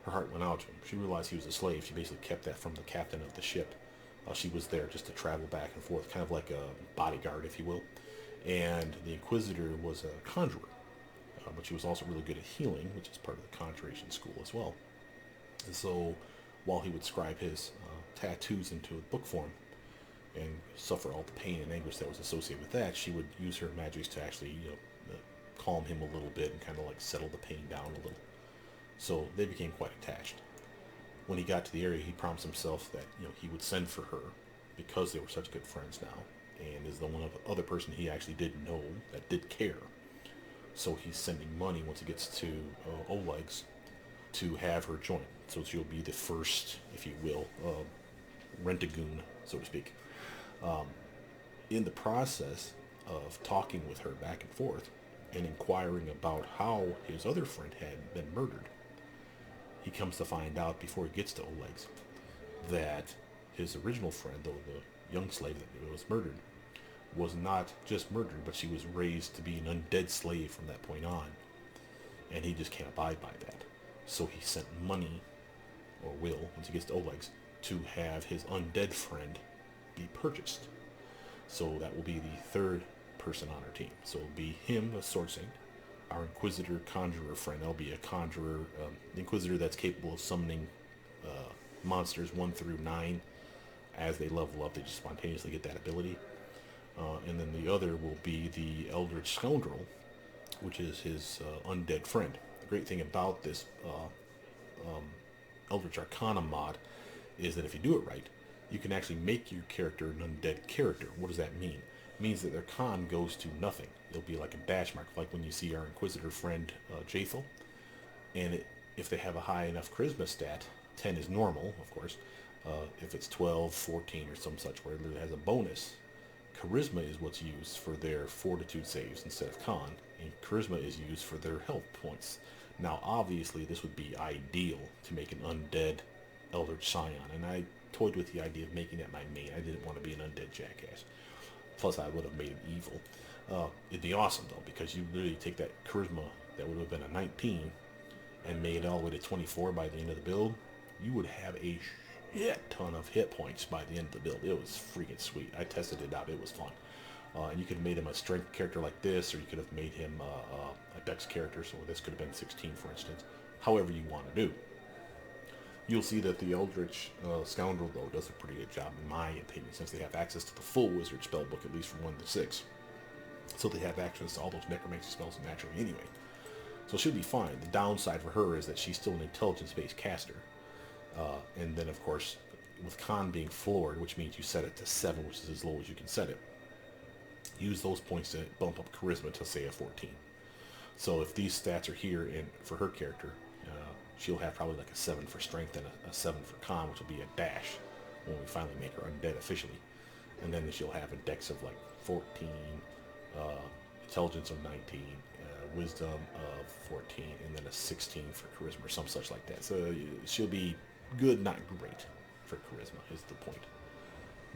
her heart went out to him. She realized he was a slave. She basically kept that from the captain of the ship. She was there just to travel back and forth, kind of like a bodyguard, if you will. And the inquisitor was a conjurer, but she was also really good at healing, which is part of the conjuration school as well. And so while he would scribe his tattoos into a book form and suffer all the pain and anguish that was associated with that, she would use her magics to actually calm him a little bit and kind of like settle the pain down a little. So they became quite attached. when he got to the area, he promised himself that, you know, he would send for her because they were such good friends now, and is the one other person he actually did know that did care. So he's sending money once he gets to Oleg's to have her join. So she'll be the first, if you will, rent-a-goon, so to speak. In the process of talking with her back and forth and inquiring about how his other friend had been murdered, he comes to find out before he gets to Oleg's that his original friend, though the young slave that was murdered, was not just murdered, but she was raised to be an undead slave from that point on. And he just can't abide by that. So he sent money, or will, once he gets to Oleg's, to have his undead friend be purchased. So that will be the third person on our team. So it'll be him, a sword saint, our Inquisitor Conjurer friend. That'll be a conjurer, Inquisitor that's capable of summoning monsters 1 through 9. As they level up, they just spontaneously get that ability. And then the other will be the Eldritch Scoundrel, which is his undead friend. The great thing about this Eldritch Arcana mod is that if you do it right, you can actually make your character an undead character. What does that mean? It means that their con goes to nothing. It'll be like a dash mark, like when you see our Inquisitor friend Jathal. And if they have a high enough charisma stat, 10 is normal, of course. If it's 12, 14, or some such, where it has a bonus, charisma is what's used for their fortitude saves instead of con, and charisma is used for their health points. Now, obviously, this would be ideal to make an undead Eldritch Scion, and I toyed with the idea of making that my main. I didn't want to be an undead jackass. Plus, I would have made him evil. It'd be awesome, though, because you literally take that charisma that would have been a 19 and made it all the way to 24 by the end of the build. You would have a shit ton of hit points by the end of the build. It was freaking sweet. I tested it out. It was fun. And you could have made him a strength character like this, or you could have made him a dex character, so this could have been 16, for instance. However you want to do. You'll see that the Eldritch Scoundrel, though, does a pretty good job, in my opinion, since they have access to the full Wizard spellbook, at least from 1 to 6. So they have access to all those necromancy spells naturally anyway. So she'll be fine. The downside for her is that she's still an intelligence-based caster. And then, of course, with con being floored, which means you set it to 7, which is as low as you can set it, use those points to bump up charisma to, say, a 14. So if these stats are here for her character, she'll have probably like a 7 for strength and a 7 for con, which will be a dash when we finally make her undead officially. And then she'll have a dex of like 14, intelligence of 19, wisdom of 14, and then a 16 for charisma or some such like that. So she'll be good, not great for charisma is the point.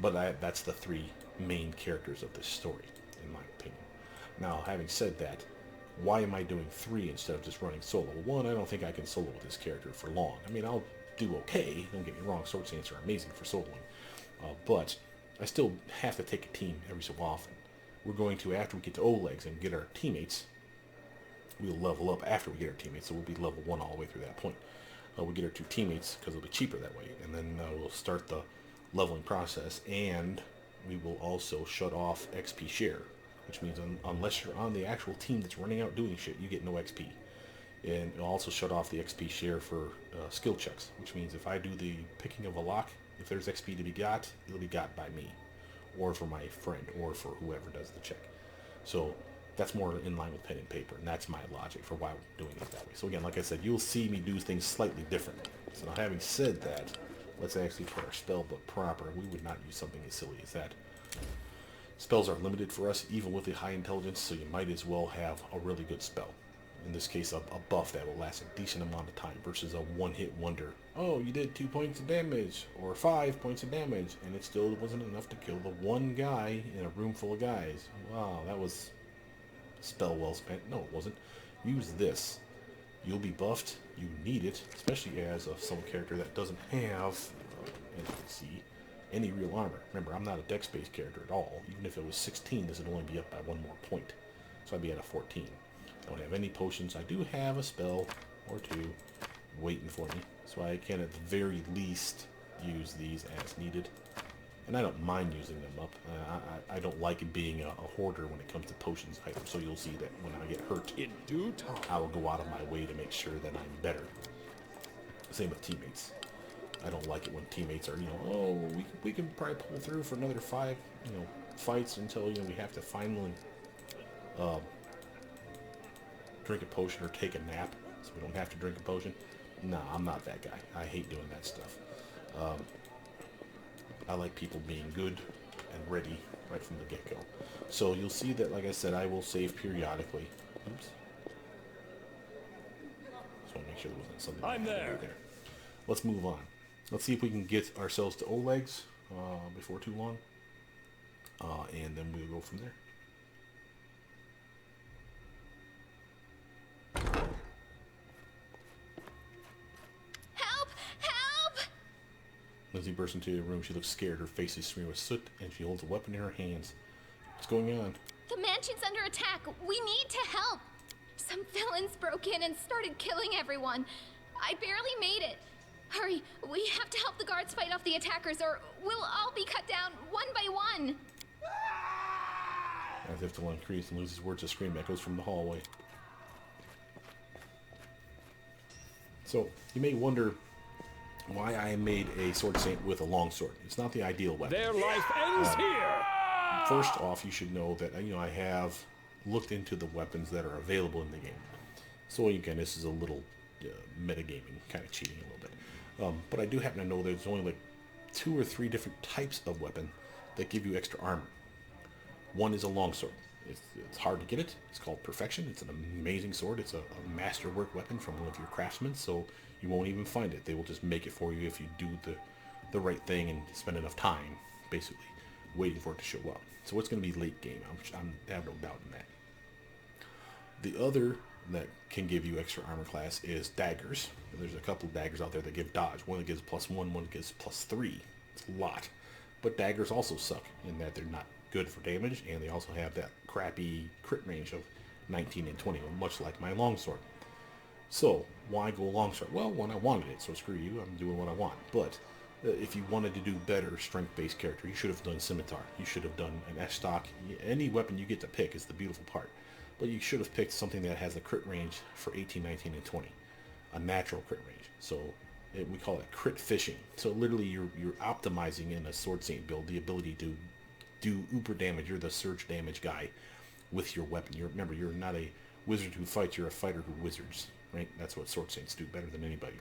But that's the 3 main characters of this story, in my opinion. Now, having said that, why am I doing 3 instead of just running solo? One, I don't think I can solo with this character for long. I mean, I'll do okay, don't get me wrong, sword saints are amazing for soloing. But I still have to take a team every so often. We're going to, after we get to Oleg's and get our teammates, we'll level up after we get our teammates, so we'll be level 1 all the way through that point. We'll get our 2 teammates, because it'll be cheaper that way, and then we'll start the leveling process, and we will also shut off XP share, which means unless you're on the actual team that's running out doing shit, you get no XP. And it'll also shut off the XP share for skill checks, which means if I do the picking of a lock, if there's XP to be got, it'll be got by me, or for my friend, or for whoever does the check. So that's more in line with pen and paper, and that's my logic for why we're doing it that way. So again, like I said, you'll see me do things slightly differently. So now, having said that, let's actually put our spell book proper. We would not use something as silly as that. Spells are limited for us, even with the high intelligence, so you might as well have a really good spell. In this case, a buff that will last a decent amount of time versus a one-hit wonder. Oh, you did 2 points of damage, or 5 points of damage, and it still wasn't enough to kill the one guy in a room full of guys. Wow, that was spell well spent. No, it wasn't. Use this. You'll be buffed. You need it, especially as a some character that doesn't have, as you can see, any real armor. Remember, I'm not a dex-based character at all. Even if it was 16, this would only be up by 1 more point. So I'd be at a 14. I don't have any potions. I do have a spell or 2 waiting for me, so I can at the very least use these as needed. And I don't mind using them up. I don't like being a hoarder when it comes to potions items, so you'll see that when I get hurt, In due time. I will go out of my way to make sure that I'm better. Same with teammates. I don't like it when teammates are, oh, we can probably pull through for another 5, fights until, we have to finally drink a potion or take a nap so we don't have to drink a potion. Nah, I'm not that guy. I hate doing that stuff. I like people being good and ready right from the get-go. So you'll see that, like I said, I will save periodically. Oops. Just want to make sure there wasn't something I'm there. Let's move on. Let's see if we can get ourselves to Oleg's before too long. And then we'll go from there. Help! Help! Lizzie bursts into the room. She looks scared. Her face is smeared with soot, and she holds a weapon in her hands. What's going on? The mansion's under attack. We need to help. Some villains broke in and started killing everyone. I barely made it. Hurry, we have to help the guards fight off the attackers, or we'll all be cut down one by one. As if to increase, and Lizzie's words, a scream echoes from the hallway. So, you may wonder why I made a sword saint with a longsword. It's not the ideal weapon. Their life ends here! First off, you should know that, I have looked into the weapons that are available in the game. So again, this is a little metagaming, kind of cheating a little bit. But I do happen to know there's only like 2 or 3 different types of weapon that give you extra armor. One is a longsword. It's hard to get it. It's called Perfection. It's an amazing sword. It's a masterwork weapon from one of your craftsmen, so you won't even find it. They will just make it for you if you do the right thing and spend enough time, basically, waiting for it to show up. So it's going to be late game. I have no doubt in that. The other that can give you extra armor class is daggers. There's a couple of daggers out there that give dodge. One that gives +1, one that gives +3. It's a lot. But daggers also suck in that they're not good for damage, and they also have that crappy crit range of 19 and 20, much like my longsword. So, why go longsword? Well, one, I wanted it, so screw you, I'm doing what I want. But if you wanted to do better strength-based character, you should have done scimitar. You should have done an S-stock. Any weapon you get to pick is the beautiful part. But you should have picked something that has a crit range for 18, 19, and 20. A natural crit range. So we call it crit fishing. So literally you're optimizing in a sword saint build the ability to do uber damage. You're the surge damage guy with your weapon. Remember, you're not a wizard who fights, you're a fighter who wizards. Right? That's what sword saints do better than anybody.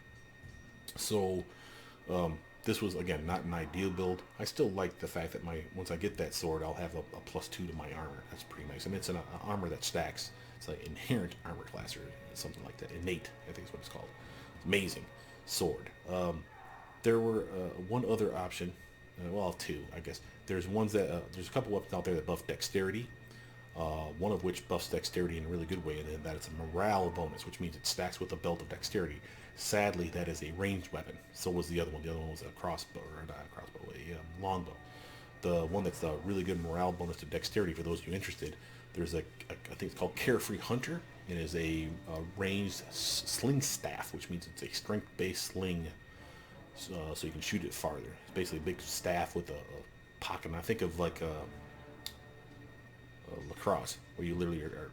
So this was, again, not an ideal build. I still like the fact that once I get that sword, I'll have a +2 to my armor. That's pretty nice. And it's an armor that stacks. It's like inherent armor class or something like that. Innate, I think is what it's called. Amazing sword. There were one other option. Well, 2, I guess. There's a couple weapons out there that buff dexterity. One of which buffs dexterity in a really good way, and then that it's a morale bonus, which means it stacks with a belt of dexterity. Sadly, that is a ranged weapon. So was the other one. The other one was a crossbow, or not a crossbow, a longbow. The one that's a really good morale bonus to dexterity, for those of you interested, there's I think it's called Carefree Hunter. It is a ranged sling staff, which means it's a strength-based sling, so you can shoot it farther. It's basically a big staff with a pocket. And I think of like lacrosse, where you literally are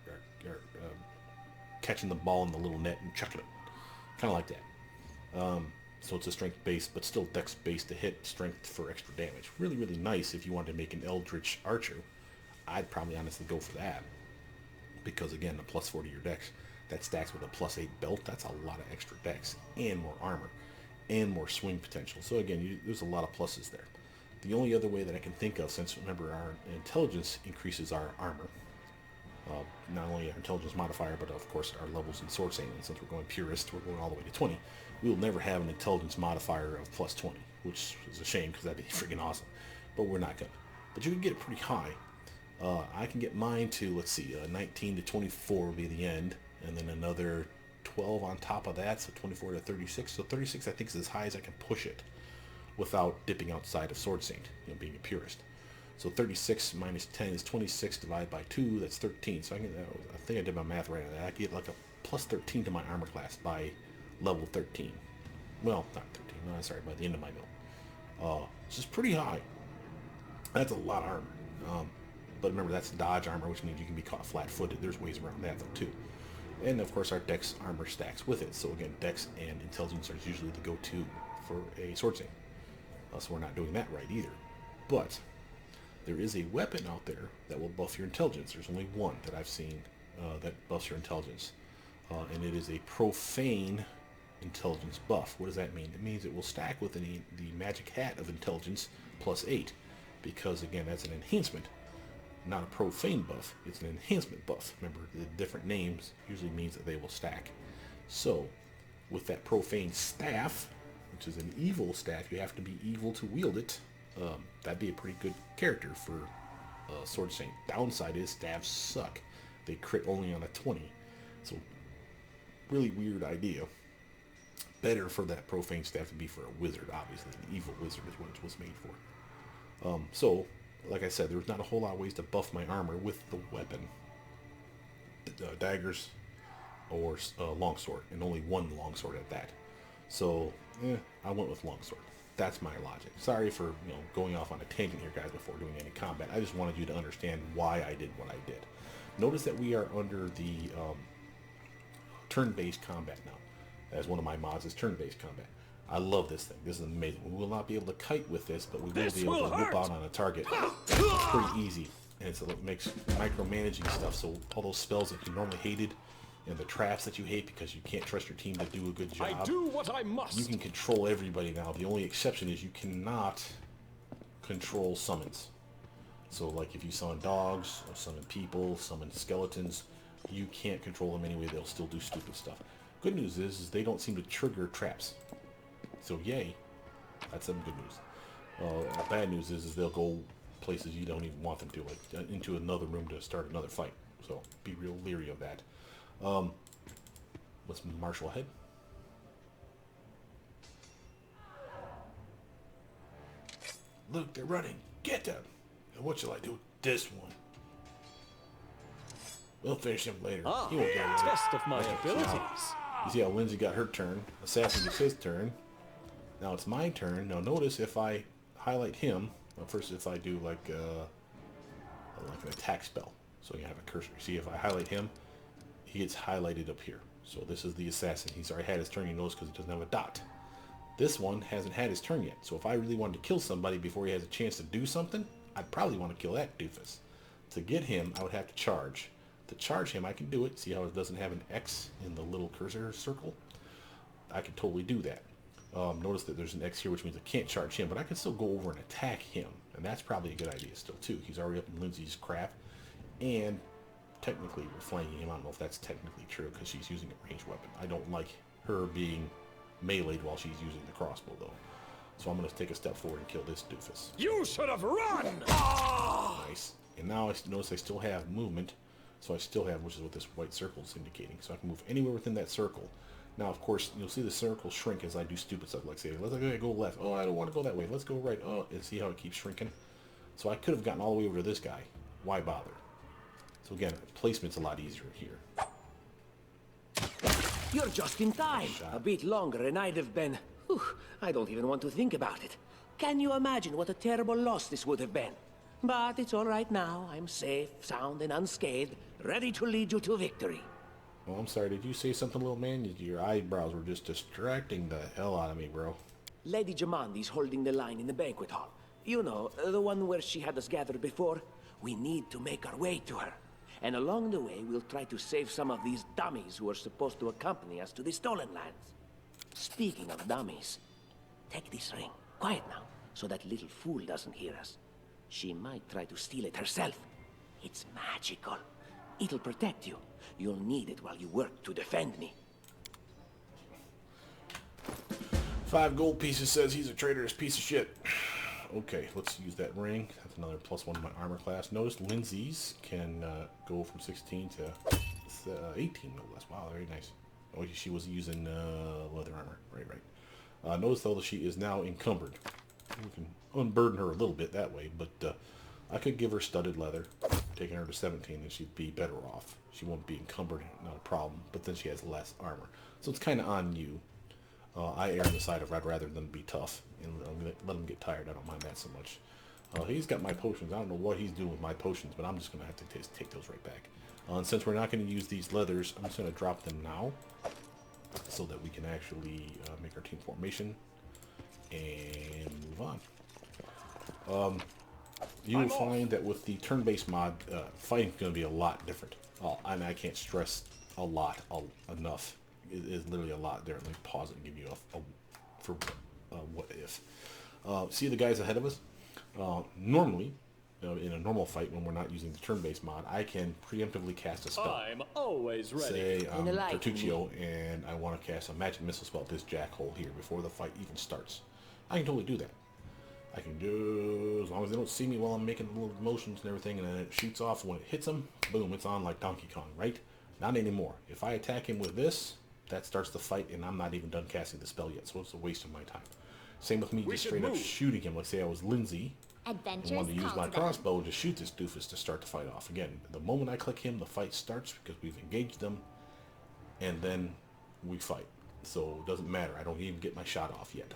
catching the ball in the little net and chucking it. Kind of like that. So it's a strength base, but still dex base to hit, strength for extra damage. Really, really nice if you wanted to make an Eldritch Archer. I'd probably honestly go for that. Because again, a +4 to your dex, that stacks with a +8 belt. That's a lot of extra dex, and more armor, and more swing potential. So again, there's a lot of pluses there. The only other way that I can think of, since remember our intelligence increases our armor, not only our intelligence modifier, but of course our levels in sword saint, and since we're going purist, we're going all the way to 20, we will never have an intelligence modifier of +20, which is a shame because that'd be freaking awesome, but we're not gonna. But you can get it pretty high. I can get mine to, let's see, 19 to 24 will be the end, and then another 12 on top of that, so 24 to 36. So 36 I think is as high as I can push it without dipping outside of sword saint, being a purist. So 36 minus 10 is 26 divided by 2, that's 13. So I think I did my math right on that. I get like a +13 to my armor class by level 13. Well, not 13, no, sorry, by the end of my build. This is pretty high. That's a lot of armor. But remember, that's dodge armor, which means you can be caught flat-footed. There's ways around that, though, too. And, of course, our dex armor stacks with it. So, again, dex and intelligence are usually the go-to for a sword chain. So we're not doing that right either. But there is a weapon out there that will buff your intelligence. There's only one that I've seen that buffs your intelligence. And it is a profane intelligence buff. What does that mean? It means it will stack with the magic hat of intelligence plus 8. Because again, that's an enhancement. Not a profane buff. It's an enhancement buff. Remember, the different names usually means that they will stack. So, with that profane staff, which is an evil staff, you have to be evil to wield it. That'd be a pretty good character for Sword Saint. Downside is staffs suck. They crit only on a 20. So, really weird idea. Better for that profane staff to be for a wizard, obviously. An evil wizard is what it was made for. So, like I said, there's not a whole lot of ways to buff my armor with the weapon. Daggers or longsword, and only one longsword at that. So, I went with longsword. That's my logic. Sorry for going off on a tangent here, guys, before doing any combat. I just wanted you to understand why I did what I did. Notice that we are under the turn-based combat now. As one of my mods is turn-based combat. I love this thing. This is amazing. We will not be able to kite with this, but we will be able to whip out on a target. It's pretty easy. And it makes micromanaging stuff, so all those spells that you normally hated, and the traps that you hate because you can't trust your team to do a good job. I do what I must. You can control everybody now. The only exception is you cannot control summons. So like if you summon dogs, or summon people, summon skeletons, you can't control them anyway. They'll still do stupid stuff. Good news is they don't seem to trigger traps. So yay, that's some good news. Bad news is they'll go places you don't even want them to, like into another room to start another fight. So be real leery of that. Let's marshal ahead. Look, they're running. Get them. And what shall I do with this one? We'll finish him later. He won't get away. Test of my abilities. You see how Lindsay got her turn. Assassin gets his turn. Now it's my turn. Now notice if I highlight him, well, first if I do like an attack spell. So you have a cursor. See if I highlight him, he gets highlighted up here. So this is the assassin. He's already had his turn, you notice, because he doesn't have a dot. This one hasn't had his turn yet. So if I really wanted to kill somebody before he has a chance to do something, I'd probably want to kill that doofus. To get him, I would have to charge. To charge him, I can do it. See how it doesn't have an X in the little cursor circle? I can totally do that. Notice that there's an X here, which means I can't charge him, but I can still go over and attack him. And that's probably a good idea still, too. He's already up in Lindsay's crap. And technically, we're flanking him. I don't know if that's technically true, because she's using a ranged weapon. I don't like her being meleeed while she's using the crossbow, though. So I'm going to take a step forward and kill this doofus. You should have run! Nice. And now I notice I still have movement. So I still have, which is what this white circle is indicating. So I can move anywhere within that circle. Now, of course, you'll see the circle shrink as I do stupid stuff, like say, let's go left. Oh, I don't want to go that way. Let's go right. Oh, and see how it keeps shrinking? So I could have gotten all the way over to this guy. Why bother? So again, placement's a lot easier here. You're just in time. A bit longer and I'd have been... Whew, I don't even want to think about it. Can you imagine what a terrible loss this would have been? But it's all right now. I'm safe, sound, and unscathed, ready to lead you to victory. Oh, I'm sorry. Did you say something, little man? Your eyebrows were just distracting the hell out of me, bro. Lady Jamandi's holding the line in the banquet hall. You know, the one where she had us gathered before. We need to make our way to her. And along the way, we'll try to save some of these dummies who are supposed to accompany us to the stolen lands. Speaking of dummies, take this ring. Quiet now, so that little fool doesn't hear us. She might try to steal it herself. It's magical. It'll protect you. You'll need it while you work to defend me. 5 gold pieces says he's a traitorous piece of shit. Okay, let's use that ring. That's another +1 to my armor class. Notice Lindsay's can go from 16 to 18, no less. Wow, very nice. Oh, she was using leather armor. Right. Notice, though, that she is now encumbered. We can unburden her a little bit that way, but I could give her studded leather, taking her to 17, and she'd be better off. She won't be encumbered, not a problem, but then she has less armor. So it's kind of on you. I err on the side of I'd rather than be tough and let him get tired. I don't mind that so much. He's got my potions. I don't know what he's doing with my potions, but I'm just going to have to take those right back. And since we're not going to use these leathers, I'm just going to drop them now so that we can actually make our team formation. and move on. You will find that with the turn-based mod, fighting is going to be a lot different. And I can't stress a lot enough. It is literally a lot there. Let me pause it and give you a what if. See the guys ahead of us? Normally, in a normal fight when we're not using the turn-based mod, I can preemptively cast a spell. I'm always ready. Say I'm Tartuccio and I want to cast a magic missile spell at this jackhole here before the fight even starts. I can totally do that. I can do, as long as they don't see me while I'm making little motions and everything, and then it shoots off. When it hits them, boom, it's on like Donkey Kong, right? Not anymore. If I attack him with this, that starts the fight, and I'm not even done casting the spell yet, so it's a waste of my time. Same with me just straight up shooting him. Let's say I was Lindsay and wanted to use my crossbow to shoot this doofus to start the fight off. Again, the moment I click him, the fight starts because we've engaged them, and then we fight. So it doesn't matter. I don't even get my shot off yet.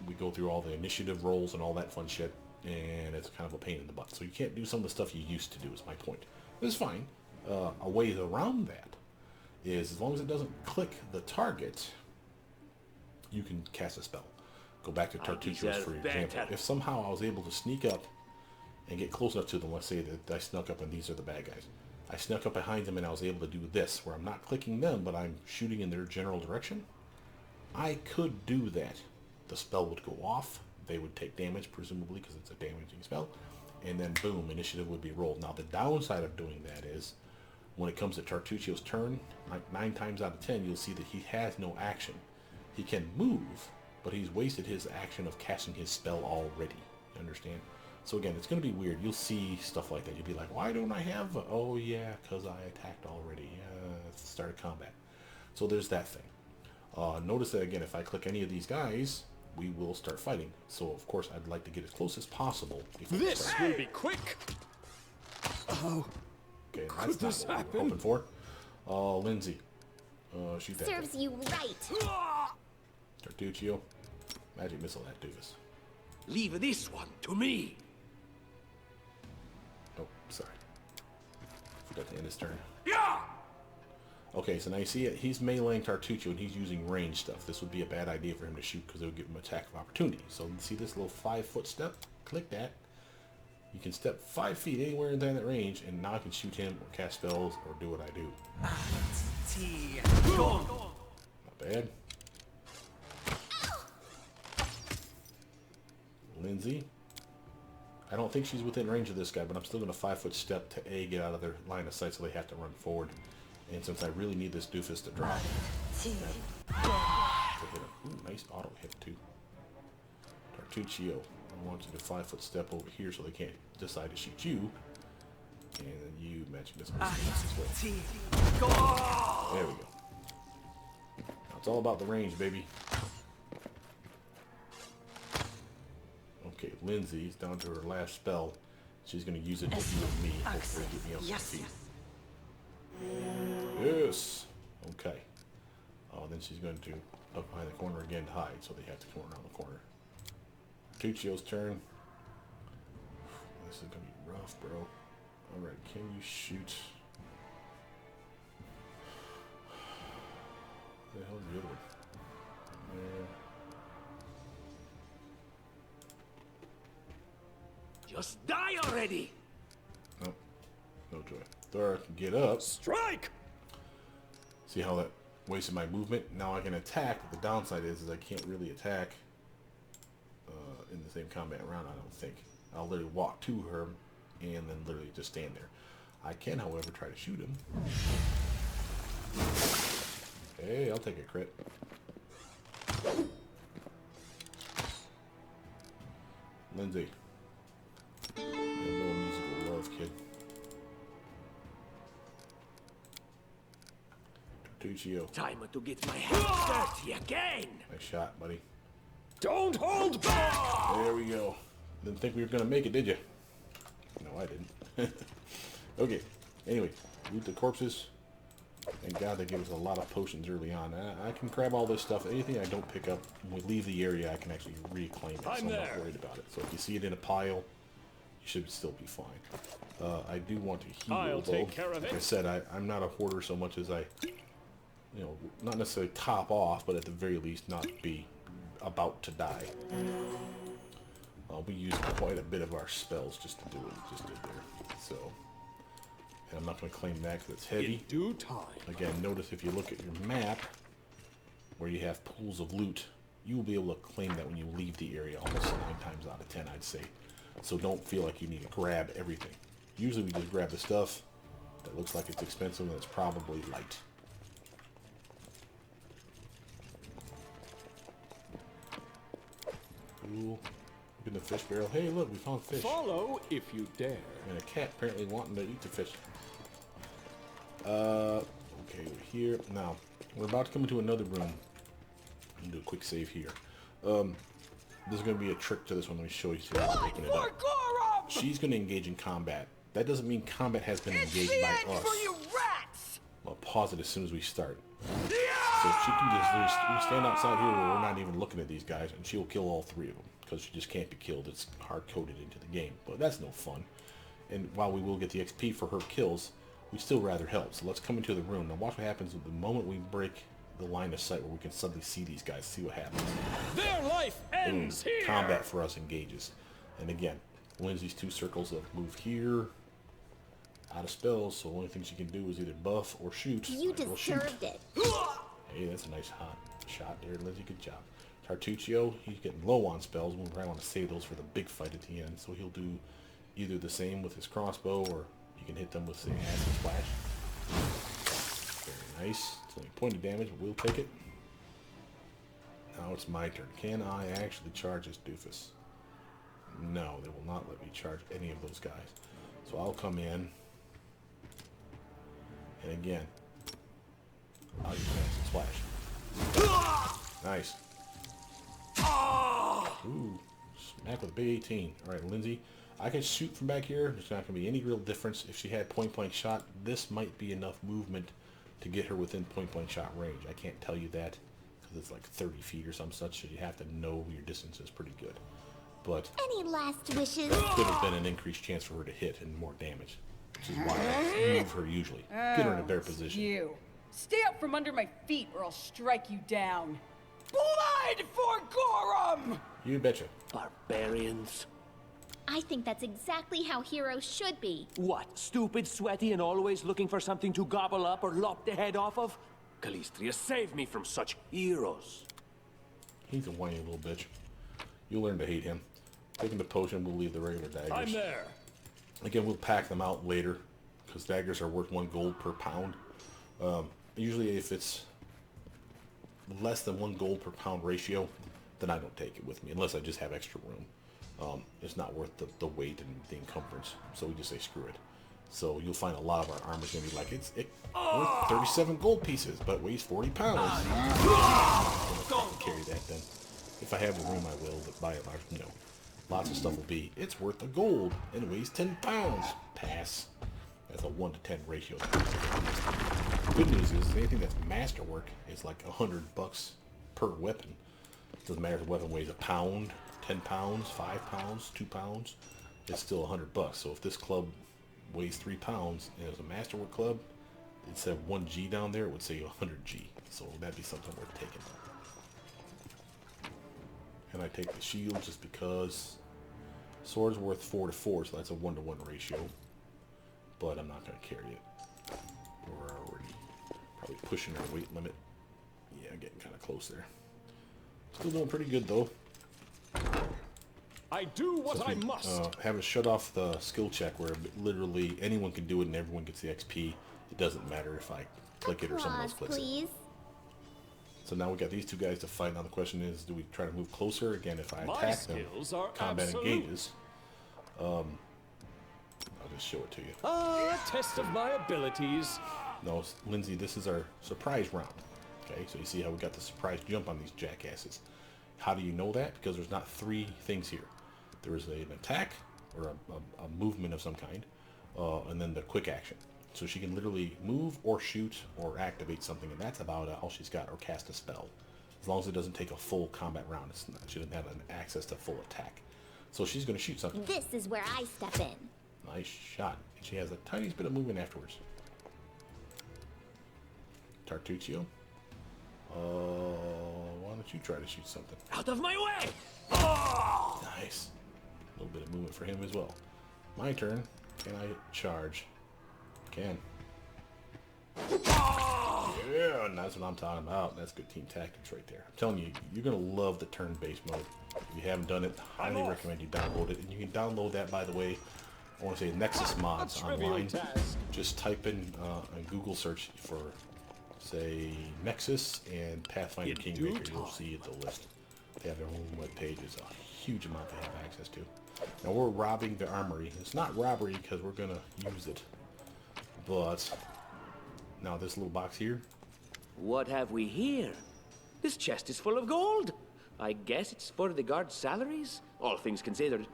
We go through all the initiative rolls and all that fun shit, and it's kind of a pain in the butt. So you can't do some of the stuff you used to do, is my point. It's fine. A way around that is, as long as it doesn't click the target, you can cast a spell. Go back to Tartuccio's, for example. If somehow I was able to sneak up and get close enough to them, let's say that I snuck up and these are the bad guys. I snuck up behind them and I was able to do this, where I'm not clicking them, but I'm shooting in their general direction. I could do that. The spell would go off. They would take damage, presumably, because it's a damaging spell. And then, boom, initiative would be rolled. Now, the downside of doing that is, when it comes to Tartuccio's turn, like 9 times out of 10, you'll see that he has no action. He can move, but he's wasted his action of casting his spell already. You understand? So again, it's going to be weird. You'll see stuff like that. You'll be like, why don't I have... Oh, yeah, because I attacked already. It's the start of combat. So there's that thing. Notice that, again, if I click any of these guys, we will start fighting. So, of course, I'd like to get as close as possible. This will be quick. Oh, okay, that's not what we're hoping for. Lindsay. Shoot that Serves thing. you right. Tartuccio. Magic missile that doofus. Leave this one to me. Oh, sorry. Forgot to end his turn. Yeah! Okay, so now you see it. He's meleeing Tartuccio and he's using range stuff. This would be a bad idea for him to shoot because it would give him attack of opportunity. So see this little 5-foot step? Click that. You can step 5 feet anywhere inside that range, and now I can shoot him or cast spells or do what I do. Not bad. Lindsay. I don't think she's within range of this guy, but I'm still going to 5-foot step to A, get out of their line of sight so they have to run forward. And since I really need this doofus to drop, to hit him. Ooh, nice auto hit too. Tartuccio, I want you to 5-foot step over here so they can't decide to shoot you. And then you magic missile this way. There we go. Now it's all about the range, baby. Okay, Lindsay's down to her last spell. She's going to use it to heal me. Hopefully get me up to my feet. Yes. Okay. Oh, then she's going to up behind the corner again to hide, so they have to come around the corner. Tartuccio's turn. This is going to be rough, bro. Alright, can you shoot? Where the hell is the other one? Just die already! Nope. No joy. Dorraj can get up. Strike! See how that wasted my movement? Now I can attack, but the downside is I can't really attack in the same combat round, I don't think. I'll literally walk to her and then literally just stand there. I can, however, try to shoot him. Hey, I'll take a crit. Lindsay. A little musical love, kid. Tartuccio. Time to get my hands dirty again! Nice shot, buddy. Don't hold back! There we go. Didn't think we were going to make it, did you? No, I didn't. Okay. Anyway, loot the corpses. Thank God they gave us a lot of potions early on. I can grab all this stuff. Anything I don't pick up, when we leave the area, I can actually reclaim it. So I'm not worried about it. So if you see it in a pile, you should still be fine. I do want to heal, I'll though. take care of Like it. I said, I'm not a hoarder so much as I, you know, not necessarily top off, but at the very least not be about to die. We used quite a bit of our spells just to do what we just did there. So, and I'm not going to claim that because it's heavy. In due time. Again, notice if you look at your map, where you have pools of loot, you will be able to claim that when you leave the area almost 9 times out of 10, I'd say. So don't feel like you need to grab everything. Usually we just grab the stuff that looks like it's expensive and it's probably light. Ooh, look in the fish barrel. Hey, look, we found fish. Follow if you dare. And a cat apparently wanting to eat the fish. Okay, we're here. Now, we're about to come into another room. I'm gonna do a quick save here. There's gonna be a trick to this one. Let me show you so I'm breaking it up. She's gonna engage in combat. That doesn't mean combat has been engaged by us. For you rats! I'll pause it as soon as we start. So she can just we stand outside here where we're not even looking at these guys, and she will kill all 3 of them because she just can't be killed. It's hard-coded into the game, but that's no fun. And while we will get the XP for her kills, we still rather help. So let's come into the room. Now watch what happens the moment we break the line of sight where we can suddenly see these guys, see what happens. Their life ends here. Combat for us engages. And again, Lindsay's 2 circles of move here, out of spells, so the only thing she can do is either buff or shoot. You deserved it. Hey, that's a nice hot shot there, Lindsay. Good job. Tartuccio, he's getting low on spells. We probably want to save those for the big fight at the end. So he'll do either the same with his crossbow, or you can hit them with, say, acid splash. Very nice. It's only point of damage, but we'll take it. Now it's my turn. Can I actually charge this doofus? No, they will not let me charge any of those guys. So I'll come in. And again, I'll use acid splash. Nice. Ooh, smack with a big 18. Alright, Lindsay, I can shoot from back here. There's not going to be any real difference. If she had point-blank shot, this might be enough movement to get her within point-blank shot range. I can't tell you that because it's like 30 feet or some such, so you have to know your distance is pretty good. But Any last wishes? could have been an increased chance for her to hit and more damage, which is why I move her usually. Get her in a better position. You. Stay up from under my feet or I'll strike you down. Blood for Gorum! You betcha. Barbarians. I think that's exactly how heroes should be. What, stupid, sweaty, and always looking for something to gobble up or lop the head off of? Calistria, save me from such heroes. He's a whiny little bitch. You'll learn to hate him. Taking the potion, we'll leave the regular daggers. I'm there. Again, we'll pack them out later, because daggers are worth 1 gold per pound. Usually if it's less than 1 gold per pound ratio, then I don't take it with me, unless I just have extra room. It's not worth the weight and the encumbrance, so we just say screw it. So you'll find a lot of our armor's going to be like, it's worth 37 gold pieces, but weighs 40 pounds. I can carry that then. If I have the room, I will, but by and large, no. Lots of stuff will be, it's worth a gold, and it weighs 10 pounds. Pass. That's a 1 to 10 ratio. Good news is, anything that's masterwork is like $100 per weapon. Doesn't matter if the weapon weighs a pound, 10 pounds, 5 pounds, 2 pounds. It's still $100. So if this club weighs 3 pounds and it was a masterwork club, instead of 1 G down there, it would say 100 G. So that'd be something worth taking. And I take the shield just because sword's worth 4 to 4, so that's a 1 to 1 ratio. But I'm not going to carry it. We're already probably pushing our weight limit. Yeah, getting kind of close there. Still doing pretty good though. I do what I must. Have it shut off the skill check where literally anyone can do it and everyone gets the XP. It doesn't matter if I click it or someone else clicks please. it. So now we got these 2 guys to fight. Now the question is, do we try to move closer? Again, if I My attack them, skills are combat absolute. engages. I'll just show it to you. A test of my abilities. No, Lindsay, this is our surprise round. Okay, so you see how we got the surprise jump on these jackasses. How do you know that? Because there's not 3 things here. There is an attack, or a movement of some kind, and then the quick action. So she can literally move, or shoot, or activate something, and that's about all she's got, or cast a spell. As long as it doesn't take a full combat round, she doesn't have an access to full attack. So she's going to shoot something. This is where I step in. Nice shot. And she has a tiny bit of movement afterwards. Tartuccio. don't you try to shoot something? Out of my way! Oh! Nice. A little bit of movement for him as well. My turn. Can I charge? Can. Yeah, and that's what I'm talking about. That's good team tactics right there. I'm telling you, you're going to love the turn-based mode. If you haven't done it, I highly recommend you download it. And you can download that, by the way, I want to say Nexus Mods online. Just type in a Google search for, say, Nexus and Pathfinder Kingmaker. You'll see the list. They have their own web page. It's a huge amount they have access to. Now we're robbing the armory. It's not robbery because we're going to use it. But now this little box here. What have we here? This chest is full of gold. I guess it's for the guards' salaries, all things considered.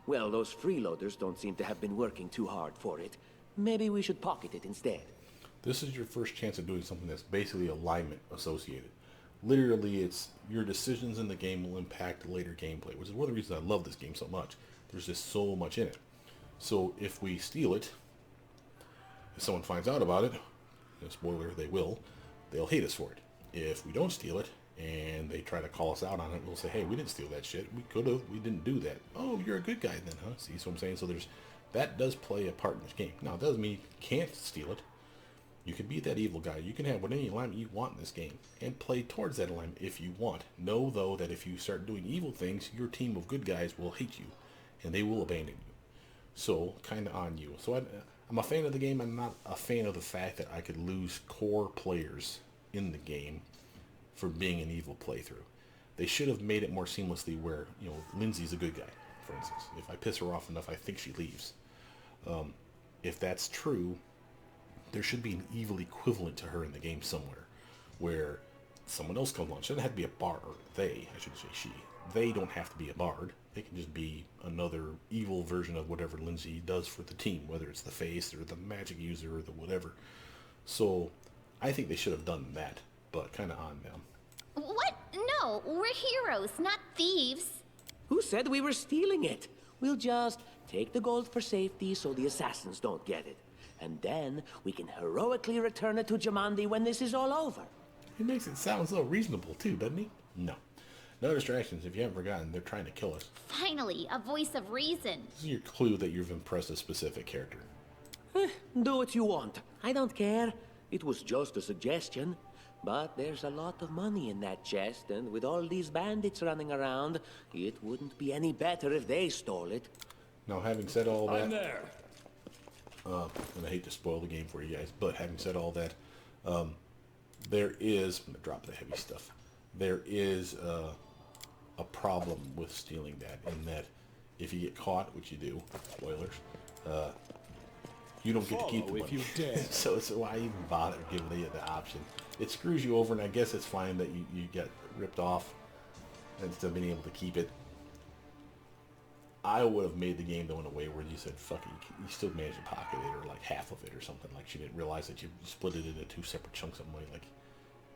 Well, those freeloaders don't seem to have been working too hard for it. Maybe we should pocket it instead. This is your first chance of doing something that's basically alignment associated. Literally, it's your decisions in the game will impact later gameplay, which is one of the reasons I love this game so much. There's just so much in it. So if we steal it, if someone finds out about it, spoiler, they will, they'll hate us for it. If we don't steal it, and they try to call us out on it, we'll say, hey, we didn't steal that shit. We could have. We didn't do that. Oh, you're a good guy then, huh? See what I'm saying? So that does play a part in this game. Now, it doesn't mean you can't steal it. You can be that evil guy. You can have whatever alignment you want in this game and play towards that alignment if you want. Know, though, that if you start doing evil things, your team of good guys will hate you, and they will abandon you. So, kind of on you. So I'm a fan of the game. I'm not a fan of the fact that I could lose core players in the game for being an evil playthrough. They should have made it more seamlessly where, you know, Lindsay's a good guy, for instance. If I piss her off enough, I think she leaves. If that's true, there should be an evil equivalent to her in the game somewhere, where someone else comes along. It shouldn't have to be a bard, or they, I should say she. They don't have to be a bard. They can just be another evil version of whatever Lindsay does for the team, whether it's the face or the magic user or the whatever. So I think they should have done that, but kind of on them. What? No, we're heroes, not thieves. Who said we were stealing it? We'll just take the gold for safety so the assassins don't get it. And then we can heroically return it to Jamandi when this is all over. He makes it sound so reasonable too, doesn't he? No. No distractions. If you haven't forgotten, they're trying to kill us. Finally, a voice of reason. This is your clue that you've impressed a specific character. Do what you want. I don't care. It was just a suggestion. But there's a lot of money in that chest, and with all these bandits running around, it wouldn't be any better if they stole it. Now, having said all that, I'm there. and I hate to spoil the game for you guys, but having said all that, there is, I'm going to drop the heavy stuff, there is a problem with stealing that, in that if you get caught, which you do, spoilers, you don't get to keep the money. If you dare. So why even bother giving you the option? It screws you over, and I guess it's fine that you get ripped off instead of being able to keep it. I would have made the game though in a way where you said, fuck it, you still managed to pocket it, or like half of it or something. Like she didn't realize that you split it into two separate chunks of money, like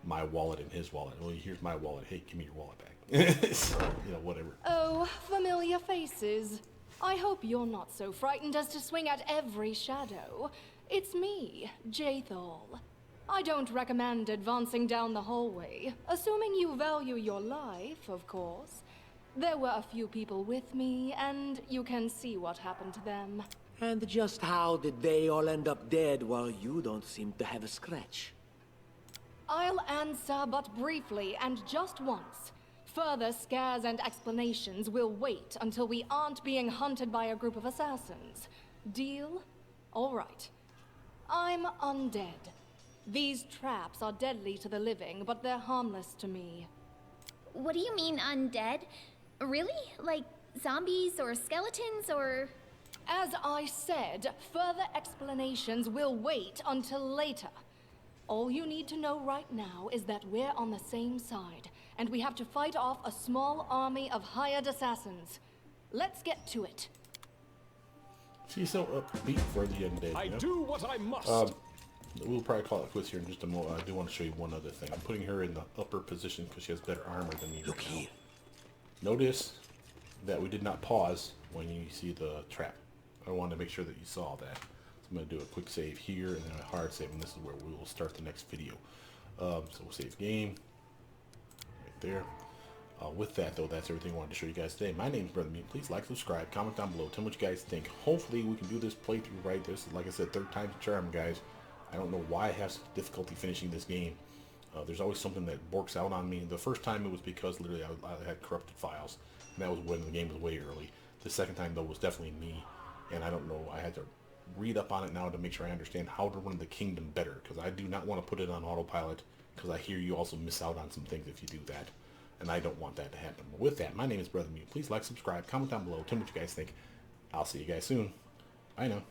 my wallet and his wallet. Well, here's my wallet. Hey, give me your wallet back. So, you know, whatever. Oh, familiar faces. I hope you're not so frightened as to swing at every shadow. It's me, Jathal. I don't recommend advancing down the hallway, assuming you value your life, of course. There were a few people with me, and you can see what happened to them. And just how did they all end up dead while you don't seem to have a scratch? I'll answer but briefly and just once. Further scares and explanations will wait until we aren't being hunted by a group of assassins. Deal? All right. I'm undead. These traps are deadly to the living, but they're harmless to me. What do you mean undead? Really? Like zombies or skeletons or... As I said, further explanations will wait until later. All you need to know right now is that we're on the same side, and we have to fight off a small army of hired assassins. Let's get to it. She's so upbeat for the undead. I do what I must. We'll probably call it quits here in just a moment. I do want to show you one other thing. I'm putting her in the upper position because she has better armor than me. Look here. Notice that we did not pause when you see the trap. I wanted to make sure that you saw that. So I'm going to do a quick save here and then a hard save, and this is where we will start the next video. So we'll save game. Right there. With that, though, that's everything I wanted to show you guys today. My name is Brother Mute. Please like, subscribe, comment down below. Tell me what you guys think. Hopefully, we can do this playthrough right. This is, like I said, third time's a charm, guys. I don't know why I have such difficulty finishing this game. There's always something that borks out on me. The first time it was because literally I had corrupted files, and that was when the game was way early. The second time, though, was definitely me, and I don't know. I had to read up on it now to make sure I understand how to run the kingdom better, because I do not want to put it on autopilot, because I hear you also miss out on some things if you do that, and I don't want that to happen. But with that, my name is Brother Mute. Please like, subscribe, comment down below. Tell me what you guys think. I'll see you guys soon. Bye now.